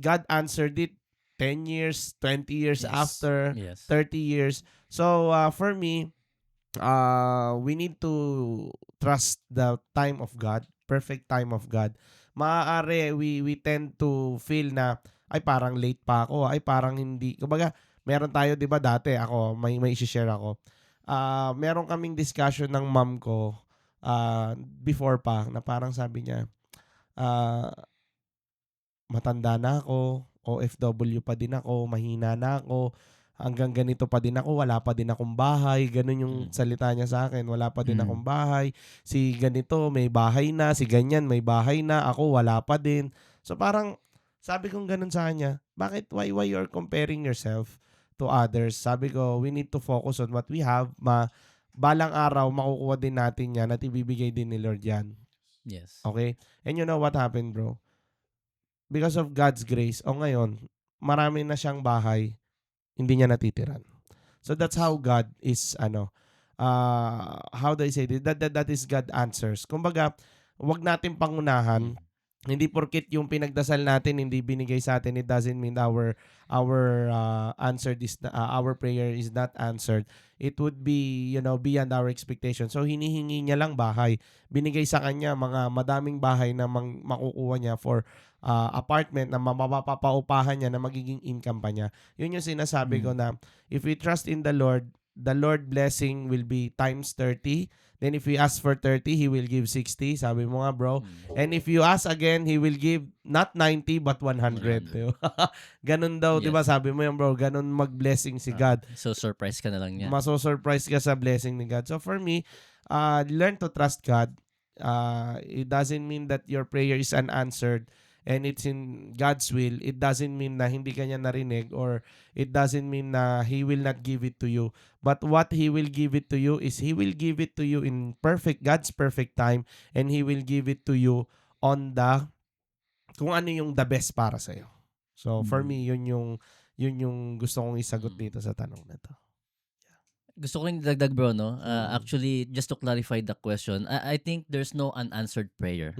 God answered it 10 years, 20 years after, Yes. 30 years. So for me, we need to trust the time of God, perfect time of God. Maaari we tend to feel na ay parang late pa ako, ay parang hindi. Kumbaga, meron tayo 'di ba dati ako may i-share ako. Meron kaming discussion ng mom ko before pa na parang sabi niya, matanda na ako, OFW pa din ako, mahina na ako, hanggang ganito pa din ako, wala pa din akong bahay. Ganun yung salita niya sa akin, wala pa din akong bahay. Si ganito, may bahay na. Si ganyan, may bahay na. Ako, wala pa din. So parang, sabi kong ganun sa kanya, bakit, why you're comparing yourself to others? Sabi ko, we need to focus on what we have. Balang araw, makukuha din natin yan at ibibigay din ni Lord yan. Yes. Okay? And you know what happened, bro? Because of God's grace, ngayon, marami na siyang bahay, hindi niya natitiran. So that's how God is, how do I say this? That is God answers. Kumbaga, wag natin pangunahan. Hindi porkit yung pinagdasal natin hindi binigay sa atin, it doesn't mean our prayer is not answered. It would be, beyond our expectation. So hinihingi niya lang bahay. Binigay sa kanya mga madaming bahay na makukuha niya for apartment na mapapaupahan niya na magiging income pa niya. Yun yung sinasabi ko na if we trust in the Lord blessing will be times 30. Then if we ask for 30, He will give 60. Sabi mo nga, bro. And if you ask again, He will give not 90 but 100. Diba? Ganun daw, Yes. di ba? Sabi mo yan, bro. Ganun mag-blessing si God. So surprise ka na lang niya. Maso-surprise ka sa blessing ni God. So for me, learn to trust God. It doesn't mean that your prayer is unanswered and it's in God's will. It doesn't mean na hindi kanya narinig, or it doesn't mean na He will not give it to you. But what He will give it to you is He will give it to you in God's perfect time, and He will give it to you on kung ano yung the best para sa'yo. So for me, yun yung gusto kong isagot dito sa tanong na to. Gusto ko rin dagdag, bro, no? Actually, just to clarify the question, I think there's no unanswered prayer.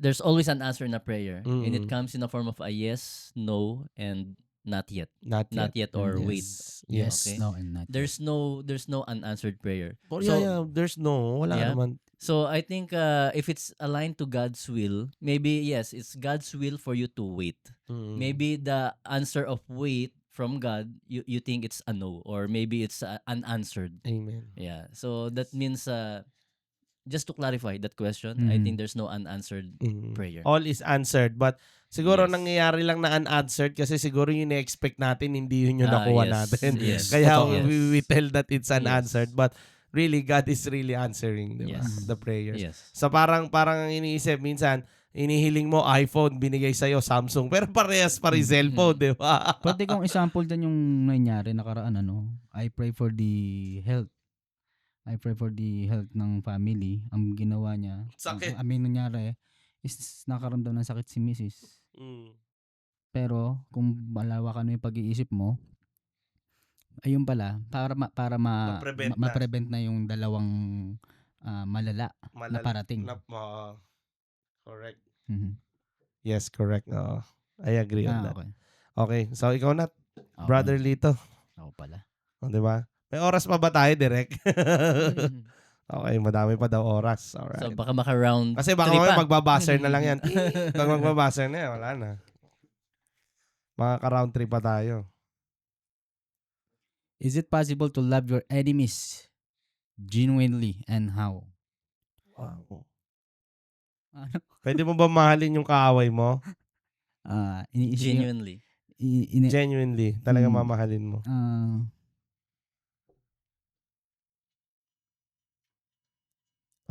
There's always an answer in a prayer. And it comes in the form of a yes, no, and not yet. Not yet or wait. Yes, Okay. no, and not. There's no unanswered prayer. Oh, So- yeah, there's no. Wala Yeah. naman. So I think if it's aligned to God's will, maybe yes, it's God's will for you to wait. Maybe the answer of wait from God, you think it's a no, or maybe it's unanswered. Amen. Yeah. So that means just to clarify that question, I think there's no unanswered prayer. All is answered, but siguro Yes. nangyayari lang na unanswered kasi siguro yung na-expect natin, hindi yun yung Ah, nakuha yes. natin. Yes. Kaya Totoo. we tell that it's Yes. unanswered, but really God is really answering, di ba? Yes. The prayers. Yes. So parang iniisip minsan, inihiling mo iPhone, binigay sa'yo Samsung, pero parehas pa rin cellphone, di ba? Pwede kong example dyan yung nangyari nakaraan, I pray for the health. I pray for the health ng family. Ang ginawa niya, Sakit. ang nangyari is nakaramdam ng sakit si Mrs. Pero kung malawakan mo yung pag-iisip mo, ayun pala, para Ma-prevent na. ma-prevent na yung dalawang malala na parating. Correct. Mhm. Yes, correct. I agree on that. Okay. Okay, so ikaw na, Okay. Brother Lito. Ako pala. Di ba? May oras pa ba tayo, direct? Okay, madami pa daw oras. So Alright. baka maka-round Kasi baka 3 mamaya pa. magbabaser na lang yan. Pag magbabaser na yan, wala na. Makaka-round 3 pa tayo. Is it possible to love your enemies genuinely, and how? Wow. Ano? Pwede mo ba mahalin yung kaaway mo? Iniisip Genuinely. Genuinely. Talaga Hmm. mamahalin mo.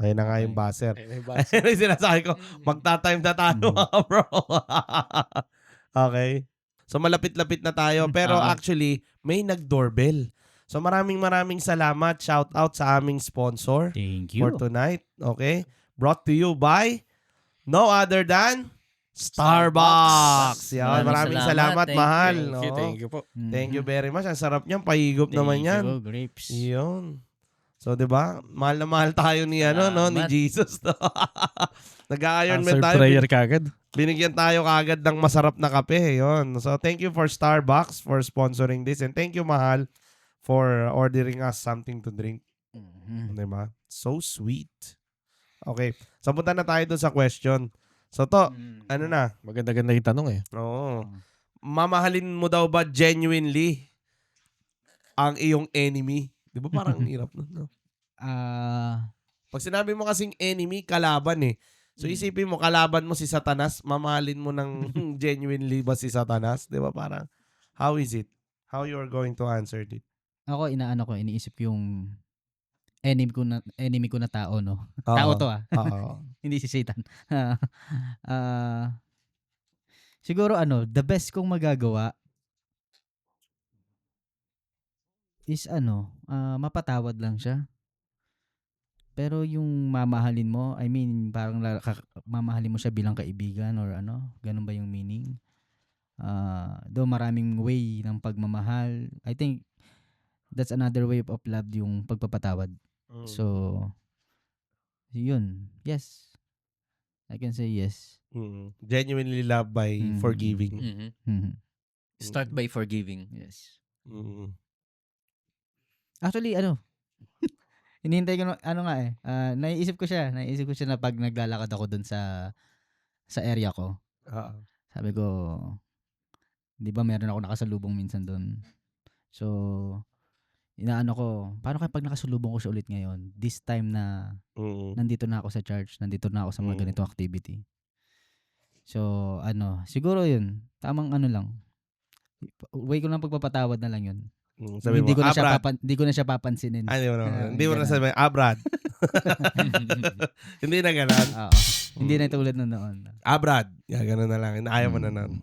Ayun na nga yung baser. Ayun yung sinasabi ko. Magta-time na tayo, mga bro. Okay. So malapit-lapit na tayo. Pero actually, may nag-doorbell. So maraming salamat. Shout out sa aming sponsor Thank for tonight. Okay? Brought to you by no other than Starbucks. Yan. Maraming salamat, Thank you. mahal. Thank you po. Thank you very much. Ang sarap niyan. Pahigop naman yan. Grapes. Yun. So, 'di ba? Mahal na mahal tayo ni ni Salamat. Jesus. No? Nag-Iron Man Answer tayo. prayer kagad. Binigyan tayo kagad ng masarap na kape. Yun. So, thank you for Starbucks for sponsoring this, and thank you, mahal, for ordering us something to drink. Mhm. 'Di ba? So sweet. Okay. So, punta na tayo dun sa question. So, to, ano na? Maganda-ganda yung tanong eh. Oo. Mamahalin mo daw ba genuinely ang iyong enemy? Di ba parang hirap nun, no? Pag sinabi mo kasing enemy, kalaban eh. So isipin mo, kalaban mo si Satanas, mamahalin mo ng genuinely ba si Satanas? Di ba parang, how is it? How you are going to answer it? Ako, iniisip ko yung enemy ko na tao, no? Tao to Oo. Hindi si Satan. Siguro the best kong magagawa is mapatawad lang siya. Pero yung mamahalin mo, I mean, parang mamahalin mo siya bilang kaibigan or ano, ganun ba yung meaning? Though maraming way ng pagmamahal, I think that's another way of love, yung pagpapatawad. So, yun. Yes. I can say yes. Genuinely love by forgiving. Start by forgiving. Yes. Mm. Actually, hinihintay ko, naiisip ko siya na pag naglalakad ako dun sa area ko. Sabi ko, di ba meron ako nakasalubong minsan dun. So, inaano ko, paano kaya pag nakasalubong ko siya ulit ngayon, this time na nandito na ako sa church, nandito na ako sa mga ganitong activity. So, siguro yun, tamang lang. Way ko lang pagpapatawad na lang yun. Sabi Hindi mo, ko na siya papansinin. Hindi mo na sabi, Brad. Hindi na ganun. Oo. Hindi na tulad na noon. Brad. Ganun na lang. Ayaw mo na nun.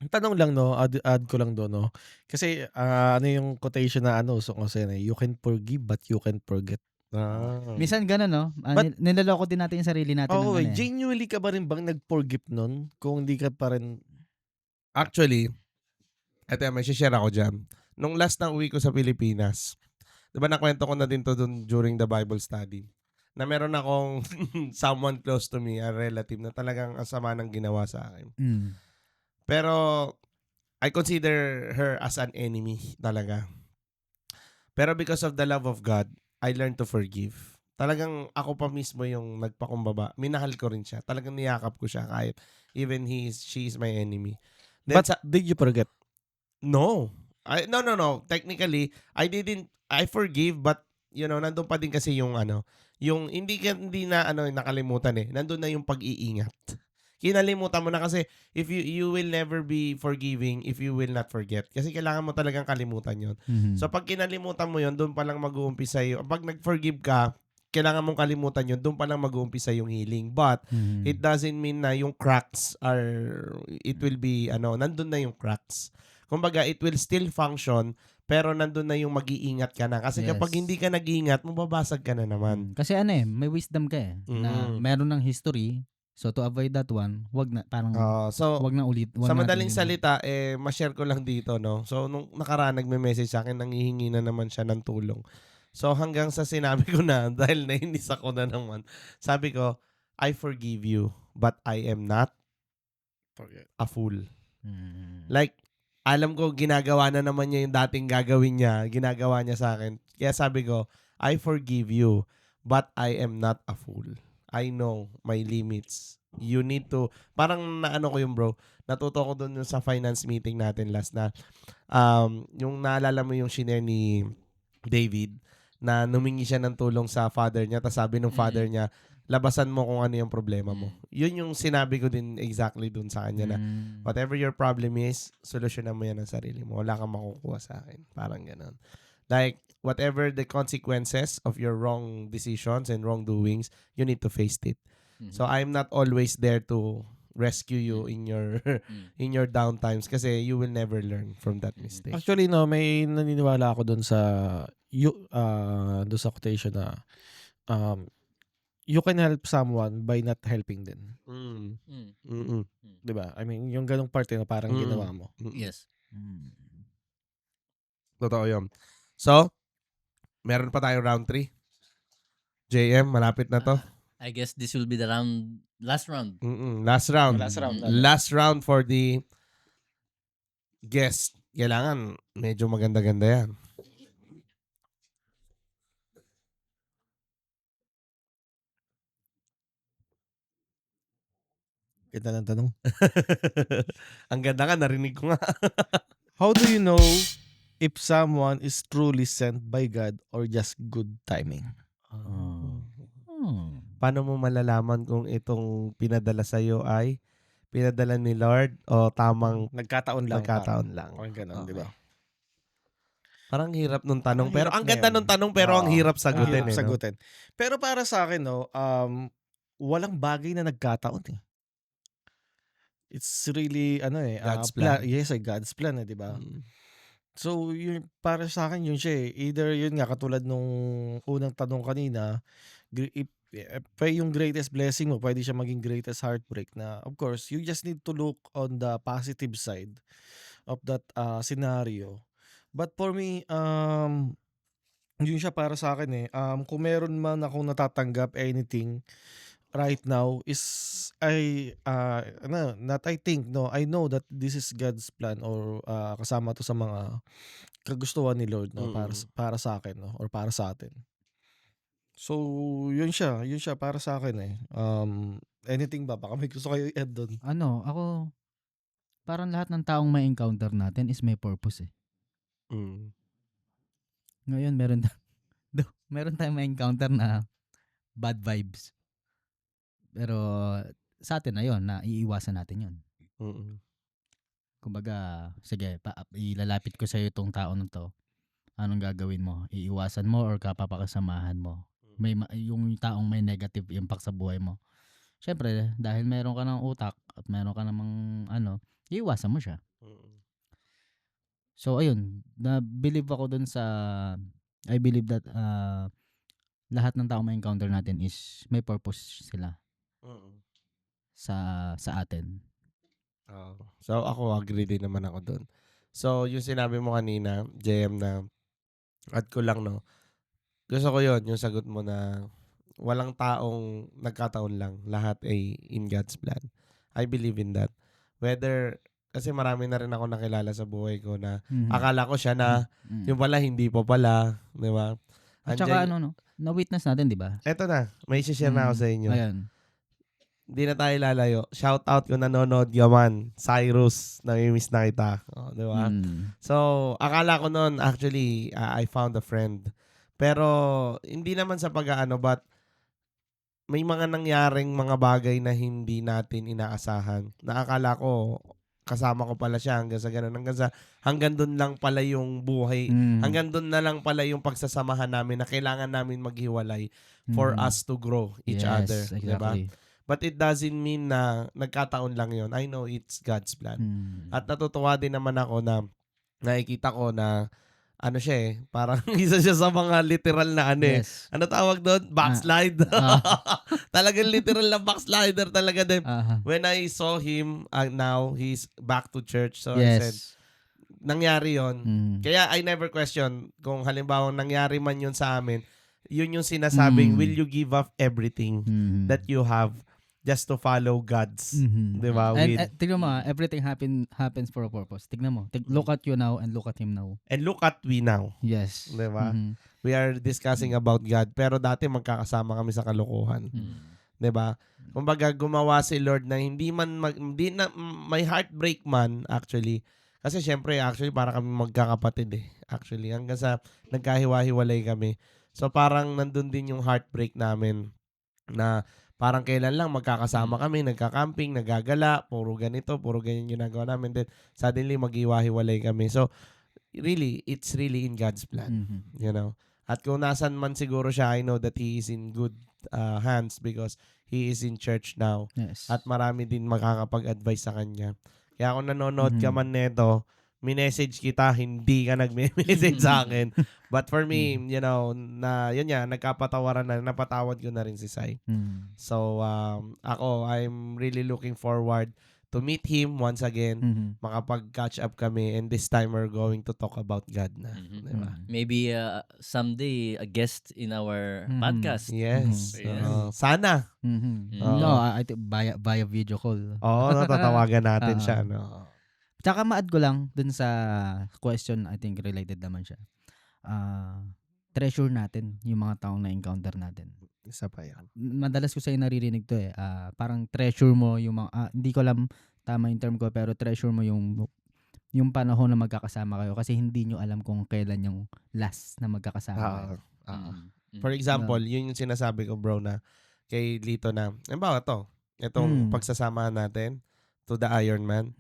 Tanong lang, no, add ko lang doon, no. Kasi ano yung quotation na so kasi you can forgive but you can't forget. Minsan gano'n, no? Nilaloko din natin yung sarili natin. Genuinely ka ba rin bang nag-forgive nun? Kung hindi ka pa rin... Actually, ito may share ako dyan. Nung last na uwi ko sa Pilipinas, di ba nakwento ko na din to dun during the Bible study, na meron akong someone close to me, a relative, na talagang asama ng ginawa sa akin. Pero, I consider her as an enemy talaga. Pero because of the love of God, I learned to forgive. Talagang ako pa mismo yung nagpakumbaba. Minahal ko rin siya. Talagang niyakap ko siya kahit even she is my enemy. Then, But did you forget? No. No. Technically, I forgive, but nandun pa din kasi yung yung hindi na nakalimutan eh. Nandun na yung pag-iingat. Kinalimutan mo na kasi if you will never be forgiving if you will not forget. Kasi kailangan mo talagang kalimutan yon. So pag kinalimutan mo yon, doon pa lang mag-uumpisa yung pag nag-forgive ka, kailangan mong kalimutan yun, doon pa lang mag-uumpisa yung healing. But, it doesn't mean na yung cracks it will be, nandun na yung cracks. Kumbaga, it will still function, pero nandun na yung mag-iingat ka na. Kasi kapag hindi ka nag-iingat, mababasag ka na naman. Kasi may wisdom ka na meron ng history. So, to avoid that one, wag na ulit. Sa madaling salita, ma-share ko lang dito, no? So, nung nakaraan, nagme-message sa akin, nanghihingi na naman siya ng tulong. So hanggang sa sinabi ko na, dahil nainis ako na naman, sabi ko, I forgive you, but I am not a fool. Like, alam ko, ginagawa na naman niya yung dating gagawin niya, ginagawa niya sa akin. Kaya sabi ko, I forgive you, but I am not a fool. I know my limits. You need to, parang naano ko yung bro, natuto ko dun sa finance meeting natin last na, yung naalala mo yung shinare ni David, na numingi siya ng tulong sa father niya, tapos sabi ng father niya, labasan mo kung ano yung problema mo. Yun yung sinabi ko din exactly dun sa kanya na whatever your problem is, solusyonan mo yan ng sarili mo. Wala kang makukuha sa akin. Parang ganun. Like, whatever the consequences of your wrong decisions and wrongdoings, you need to face it. So, I'm not always there to rescue you in your down times kasi you will never learn from that mistake. Actually, no, may naniniwala ako doon sa doon sa quotation na you can help someone by not helping them. Diba? I mean, yung ganong part na parang ginawa mo. Yes. Totoo yun. So, meron pa tayong round 3. JM, malapit na to. I guess this will be the last round. Last round. Last round for the guest. Kailangan medyo maganda-ganda yan. Ganda ng tanong. Ang ganda nga, narinig ko nga. How do you know if someone is truly sent by God or just good timing? Paano mo malalaman kung itong pinadala sa'yo ay pinadala ni Lord o tamang Nagkataon lang. lang? O ganun, di ba? Parang hirap nung tanong. Pero ang hirap ganda na yun. nung tanong pero ang hirap sagutin. Hirap sagutin. Pero para sa akin, no, walang bagay na nagkataon eh. It's really, God's plan. Yes, God's plan, di ba? So, yun, para sa akin yun siya eh. Either yun nga, katulad nung unang tanong kanina, yung greatest blessing mo, pwede siya maging greatest heartbreak na, of course, you just need to look on the positive side of that scenario. But for me, yun siya para sa akin eh. Kung meron man akong natatanggap anything right now is not I think, no, I know that this is God's plan or kasama to sa mga kagustuhan ni Lord, no, Mm. para sa akin, no, or para sa atin. So, yun siya para sa akin eh. Anything ba? Baka may gusto kayo i-add doon. Ako, parang lahat ng taong may encounter natin is may purpose eh. Mm. Ngayon, meron tayong may encounter na bad vibes. Pero sa atin na yun, na iiwasan natin yun. Mm. Kumbaga, sige, ilalapit ko sa'yo itong tao na to. Anong gagawin mo? Iiwasan mo or kapapakasamahan mo? Yung taong may negative impact sa buhay mo. Siyempre, dahil meron ka ng utak at meron ka namang iiwasan mo siya. Mm. So, ayun, believe ako dun sa, I believe that lahat ng taong may encounter natin is may purpose sila Mm. sa atin. So ako agree din naman ako doon. So yung sinabi mo kanina, JM, na add ko lang, no. Gusto ko 'yon, yung sagot mo na walang taong nagkataon lang, lahat ay in God's plan. I believe in that. Whether kasi marami na rin ako nakilala sa buhay ko na akala ko siya na, yung pala hindi pa pala, di ba? At saka na-witness natin, di ba? Eto na, may share na ako sa inyo. Ayan. Hindi na tayo lalayo. Shout out kung nanonood ka man. Cyrus, namimiss na kita. Di ba? So, akala ko noon, actually, I found a friend. Pero, hindi naman sa pag-aano, but may mga nangyaring mga bagay na hindi natin inaasahan. Nakakala ko, kasama ko pala siya hanggang sa ganun. Hanggang doon lang pala yung buhay. Hanggang doon na lang pala yung pagsasamahan namin na kailangan namin maghiwalay for us to grow each other. Exactly. Diba? But it doesn't mean na nagkataon lang yon. I know it's God's plan. At natutuwa din naman ako na nakikita ko na siya eh, parang isa siya sa mga literal na Yes. ano tawag doon? Backslide. Talagang literal na backslider talaga din. When I saw him, now he's back to church. So I said, nangyari yon. Kaya I never question kung halimbawa nangyari man yun sa amin, yun yung sinasabing, will you give up everything that you have just to follow God's, di ba? And tignan mo, everything happens for a purpose. Tignan mo. Look at you now and look at him now. And look at we now. Yes. Di ba? We are discussing about God, pero dati magkakasama kami sa kalokohan. Di ba? Kumbaga, gumawa si Lord na hindi na may heartbreak man, actually. Kasi syempre, actually, para kami magkakapatid eh. Actually, hanggang sa nagkahiwa-hiwalay kami. So, parang nandun din yung heartbreak namin na parang kailan lang magkakasama kami, nagka-camping, nagagala, puro ganito, puro ganyan ginagawa namin. Then, suddenly, mag-iwa-hiwalay kami. So, really, it's really in God's plan. You know? At kung nasan man siguro siya, I know that He is in good hands because He is in church now. Yes. At marami din makakapag-advise sa Kanya. Kaya kung nanonood ka man neto, minessage kita, hindi ka nagme-message sa akin. But for me, you know, yun yan, nagkapatawaran na, napatawad ko na rin si Sai. So, ako, I'm really looking forward to meet him once again, makapag-catch up kami, and this time we're going to talk about God na. Diba? Maybe someday a guest in our podcast. Yes. Yes. Sana. No, I think via video call. Oo, tatawagan natin siya. No? Tsaka ma-add ko lang dun sa question, I think related naman siya. Treasure natin yung mga taong na-encounter natin. Isa pa yan. Madalas ko sa'yo naririnig to eh. Parang treasure mo yung mga, hindi ko alam tama yung term ko, pero treasure mo yung panahon na magkakasama kayo kasi hindi nyo alam kung kailan yung last na magkakasama kayo. For example, yun yung sinasabi ko, bro, na kay Lito na, halimbawa itong pagsasama natin to the Iron Man,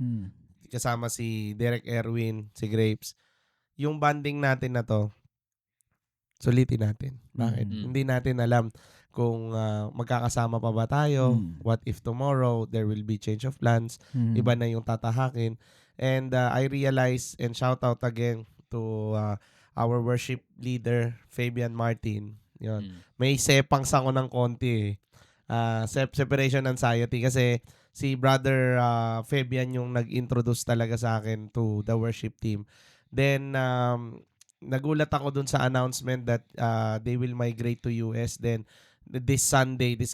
kasama si Derek Erwin, si Grapes, yung bonding natin na to, sulitin natin. Bakit? Hindi natin alam kung magkakasama pa ba tayo, what if tomorrow there will be change of plans, iba na yung tatahakin. And I realize, and shout out again our worship leader Fabian Martin. Yun. Mm. May sepangs ako ng konti eh. Separation anxiety kasi si brother Fabian yung nag-introduce talaga sa akin to the worship team. Then nagulat ako dun sa announcement that they will migrate to US. Then this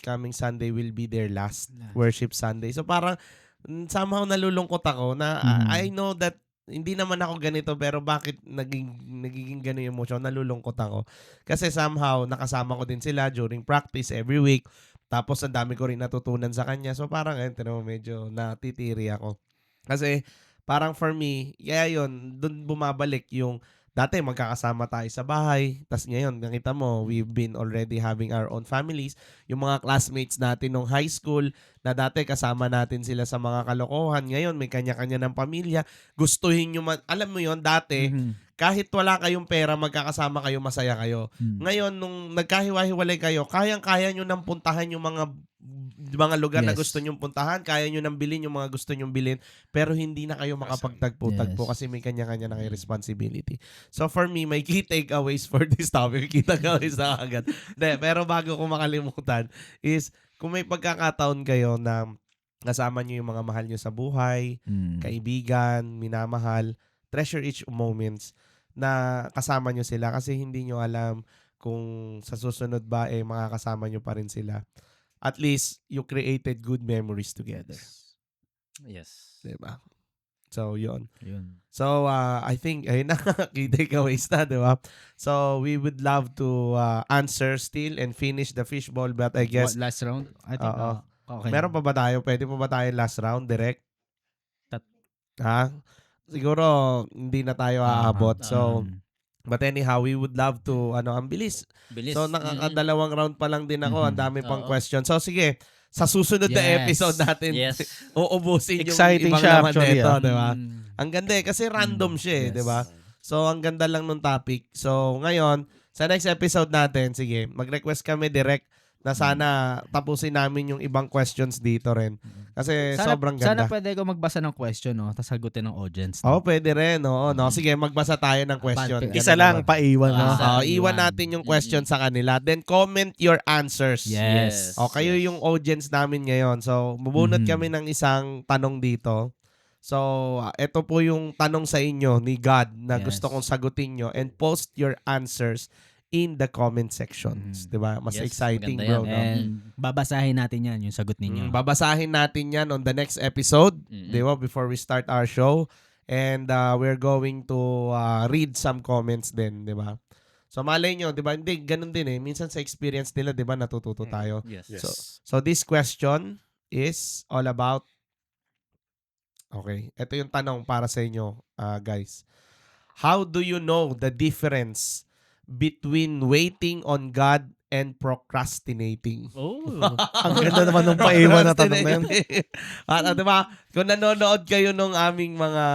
coming Sunday will be their last worship Sunday. So parang somehow nalulungkot ako na I know that hindi naman ako ganito pero bakit nagiging ganun yung emotion, nalulungkot ako. Kasi somehow nakasama ko din sila during practice every week. Tapos ang dami ko rin natutunan sa kanya. So parang medyo natitiri ako. Kasi parang for me, yun, dun bumabalik yung dati magkakasama tayo sa bahay. Tapos ngayon, nakita mo, we've been already having our own families. Yung mga classmates natin nung high school, na dati kasama natin sila sa mga kalokohan. Ngayon, may kanya-kanya ng pamilya. Gustuhin nyo alam mo yon dati, kahit wala kayong pera, magkakasama kayo, masaya kayo. Ngayon, nung nagkahiwa-hiwalay kayo, kayang-kaya nyo nang puntahan yung mga lugar na gusto nyong puntahan, kaya nyo nang bilhin yung mga gusto nyong bilhin, pero hindi na kayo makapagtagpo-tagpo kasi may kanya-kanya na kayo responsibility. So for me, my key takeaways for this topic, key takeaways na agad. Pero bago ko makalimutan, is kung may pagkakataon kayo na kasama nyo yung mga mahal nyo sa buhay, kaibigan, minamahal, treasure each moments na kasama nyo sila kasi hindi nyo alam kung sa susunod ba makakasama nyo pa rin sila. At least, you created good memories together. Yes. Diba? So, yun. Yun. So, I think, ayun na, key takeaways na, diba? So, we would love to answer still and finish the fishball, but I guess, Last round? I think, okay. meron pa ba tayo? Pwede pa ba tayo last round, direct? Ha? Siguro, hindi na tayo aabot. So, but anyhow, we would love to, ang bilis. So, nakakadalawang round pa lang din ako. Ang dami pang question. So, sige, sa susunod na episode natin, uubusin yung Exciting ibang siya laman actually, nito, diba? Ang ganda kasi random siya, diba? So, ang ganda lang nung topic. So, ngayon, sa next episode natin, sige, mag-request kami direct na sana tapusin namin yung ibang questions dito rin. Kasi sobrang ganda. Sana pwede ko magbasa ng question, no? Tapos sagutin ng audience. Oo, pwede rin. No? Sige, magbasa tayo ng question. Isa lang, paiwan. No? Iwan natin yung question sa kanila. Then comment your answers. Yes. O, kayo yung audience namin ngayon. So, bubunot kami ng isang tanong dito. So, ito po yung tanong sa inyo ni God na gusto kong sagutin nyo, and post your answers in the comment sections. Diba? Mas exciting, bro. No? And babasahin natin yan, yung sagot ninyo. Babasahin natin yan on the next episode, diba? Before we start our show. And we're going to read some comments din, diba? So, malay nyo, diba? Hindi, ganun din Minsan sa experience nila, diba, natututo tayo. Yes. So this question is all about, okay, ito yung tanong para sa inyo, guys. How do you know the difference between waiting on God and procrastinating? Oh. Ang ganda naman ng paiwan na tanong na yun. Diba? Kung nanonood kayo ng aming mga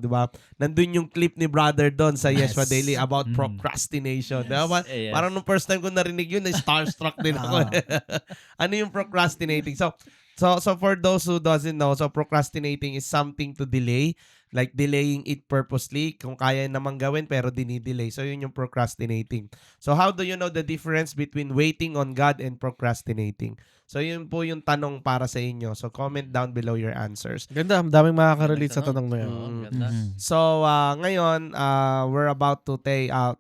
diba? Nandun yung clip ni brother doon sa Yeshua Daily about procrastination. Diba? Yes. Parang nung first time ko narinig yun, starstruck din ako. Ano yung procrastinating? So for those who doesn't know, so procrastinating is something to delay, like delaying it purposely, kung kaya namang gawin pero dinidelay. So yun yung procrastinating. So how do you know the difference between waiting on God and procrastinating? So yun po yung tanong para sa inyo. So comment down below your answers. Ganda, daming makaka-relate sa tanong na yun. Ganda. So ngayon, we're about to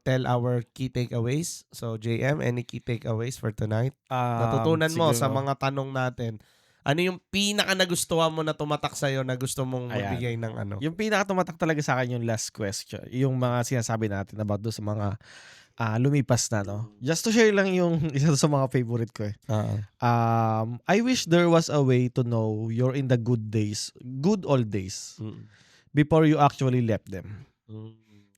tell our key takeaways. So JM, any key takeaways for tonight? Natutunan mo sa mga tanong natin. Ano yung pinaka nagustuhan mo na tumatak sa'yo na gusto mong magbigay ng ano? Yung pinaka tumatak talaga sa akin yung last question. Yung mga sinasabi natin about do sa mga lumipas na, no? Just to share lang yung isa sa mga favorite ko I wish there was a way to know you're in the good old days, before you actually left them.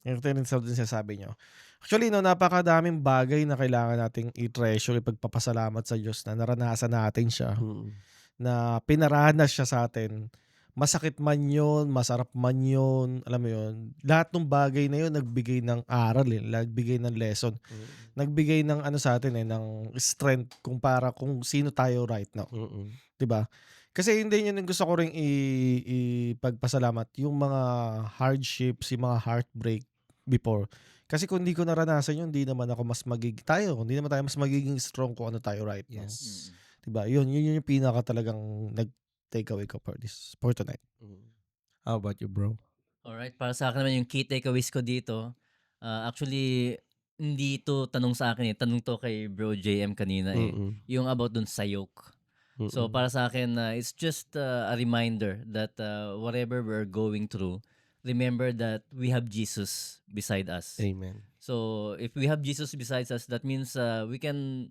Yung sinasabi nyo. Actually, no, napakadaming bagay na kailangan nating i-treasure, ipagpapasalamat sa Diyos na naranasan natin siya. Na pinaranas siya sa atin. Masakit man yun, masarap man yun, alam mo yun. Lahat ng bagay na yun, nagbigay ng aral, nagbigay ng lesson. Nagbigay ng sa atin ng strength kung sino tayo right now. 'Di ba? Kasi hindi yun yung gusto ko ring ipagpasalamat, yung mga hardships, yung mga heartbreak before. Kasi kung hindi ko naranasan yun, hindi naman ako mas hindi naman tayo mas magiging strong kung ano tayo right now. Yes. Diba? Yun yung pinaka talagang nag-take away ko for tonight. How about you, bro? Alright, para sa akin naman yung key takeaways ko dito, actually, hindi to tanong sa akin tanong to kay Bro JM kanina yung about dun sa yoke. So para sa akin, it's just a reminder that whatever we're going through, remember that we have Jesus beside us. Amen. So if we have Jesus beside us, that means we can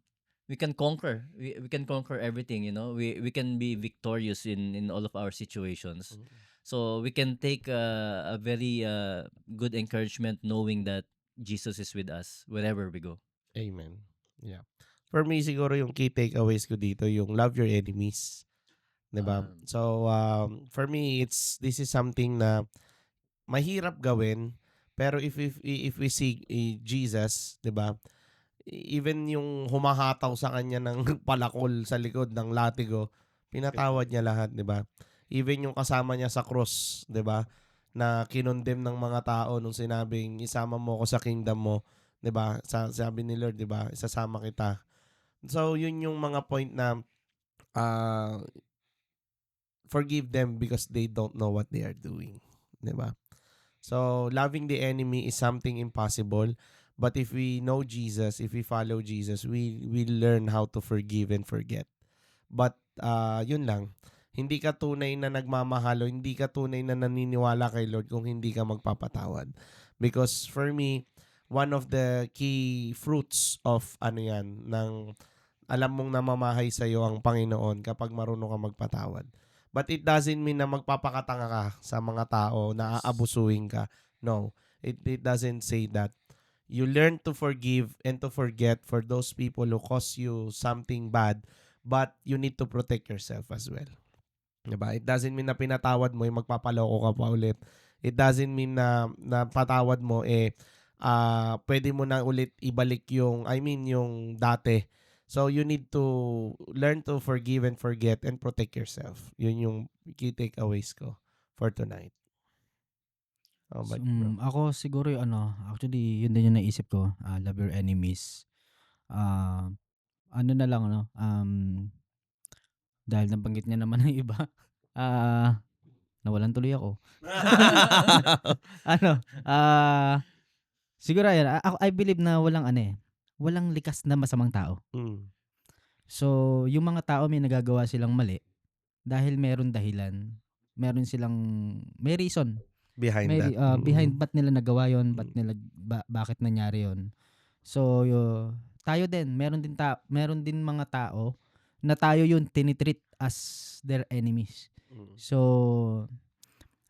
conquer. We can conquer everything. We can be victorious in all of our situations. So we can take a very good encouragement knowing that Jesus is with us wherever we go. Amen. Yeah. For me, siguro yung key takeaways ko dito, yung love your enemies. Diba? So, for me, this is something na mahirap gawin, pero if we see Jesus, diba? Even yung humahataw sa kanya ng palakol sa likod ng latigo, pinatawad niya lahat, diba? Even yung kasama niya sa cross, diba? Na kinondem ng mga tao nung sinabing isama mo ako sa kingdom mo, 'di ba? Sabi ni Lord, 'di ba? Isasama kita. So, yun yung mga point na forgive them because they don't know what they are doing, 'di ba? So, loving the enemy is something impossible, but if we know Jesus, if we follow Jesus, we learn how to forgive and forget. But yun lang. Hindi ka tunay na nagmamahal o hindi ka tunay na naniniwala kay Lord kung hindi ka magpapatawad. Because for me, one of the key fruits of ng alam mong namamahay sa iyo ang Panginoon kapag marunong ka magpatawad. But it doesn't mean na magpapakatanga ka sa mga tao na aabusuhin ka. No, it doesn't say that. You learn to forgive and to forget for those people who cause you something bad, but you need to protect yourself as well. Diba? It doesn't mean na pinatawad mo magpapaloko ka pa ulit. It doesn't mean na patawad mo pwede mo na ulit ibalik yung dati. So you need to learn to forgive and forget and protect yourself. Yun yung key takeaways ko for tonight. Oh, but, ako siguro yung actually yun din yung naisip ko, love your enemies. Ano na lang dahil nabanggit niya naman ng iba, nawalan tuloy ako. Siguro yan, I believe na walang likas na masamang tao. So, yung mga tao may nagagawa silang mali dahil meron dahilan. May reason. Behind that. Behind ba't nila nagawa yon, bakit nangyari yon. So, tayo din, meron din mga tao na tayo yun tinitreat as their enemies. So,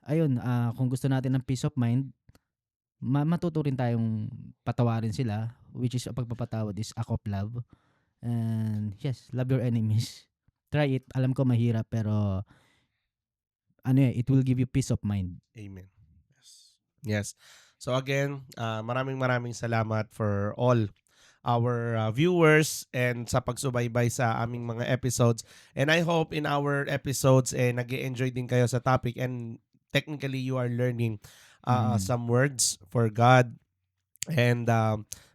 ayun, kung gusto natin ng peace of mind, matuto rin tayong patawarin sila, which is pagpapatawad is act of love. And yes, love your enemies. Try it. Alam ko mahirap, pero it will give you peace of mind. Amen. Yes. So again, maraming salamat for all our viewers and sa pagsubaybay sa aming mga episodes. And I hope in our episodes nag-e-enjoy din kayo sa topic and technically you are learning some words for God. And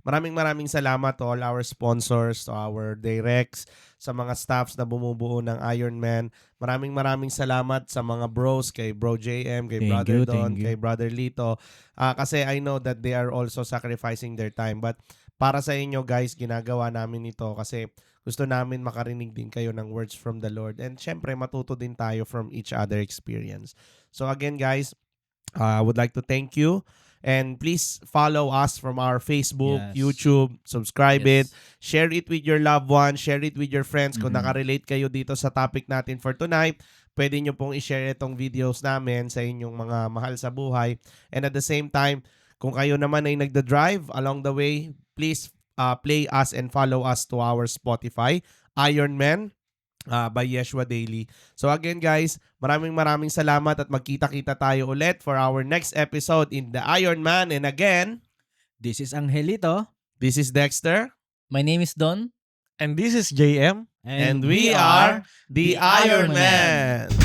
maraming salamat to all our sponsors, to our directs, sa mga staffs na bumubuo ng Iron Man. Maraming salamat sa mga bros, kay Bro JM, kay Brother Don, kay Brother Lito. Kasi I know that they are also sacrificing their time. But para sa inyo guys, ginagawa namin ito kasi gusto namin makarinig din kayo ng words from the Lord. And syempre, matuto din tayo from each other experience. So again guys, I would like to thank you. And please follow us from our Facebook, YouTube, subscribe it, share it with your loved ones, share it with your friends. Kung nakarelate kayo dito sa topic natin for tonight, pwede nyo pong i-share itong videos namin sa inyong mga mahal sa buhay. And at the same time, kung kayo naman ay nagda-drive along the way, please play us and follow us to our Spotify, Iron Man by Yeshua Daily. So again guys, maraming salamat at magkita-kita tayo ulit for our next episode in the Iron Man. And again, this is Angelito. This is Dexter. My name is Don. And this is JM. And we are the Iron Man.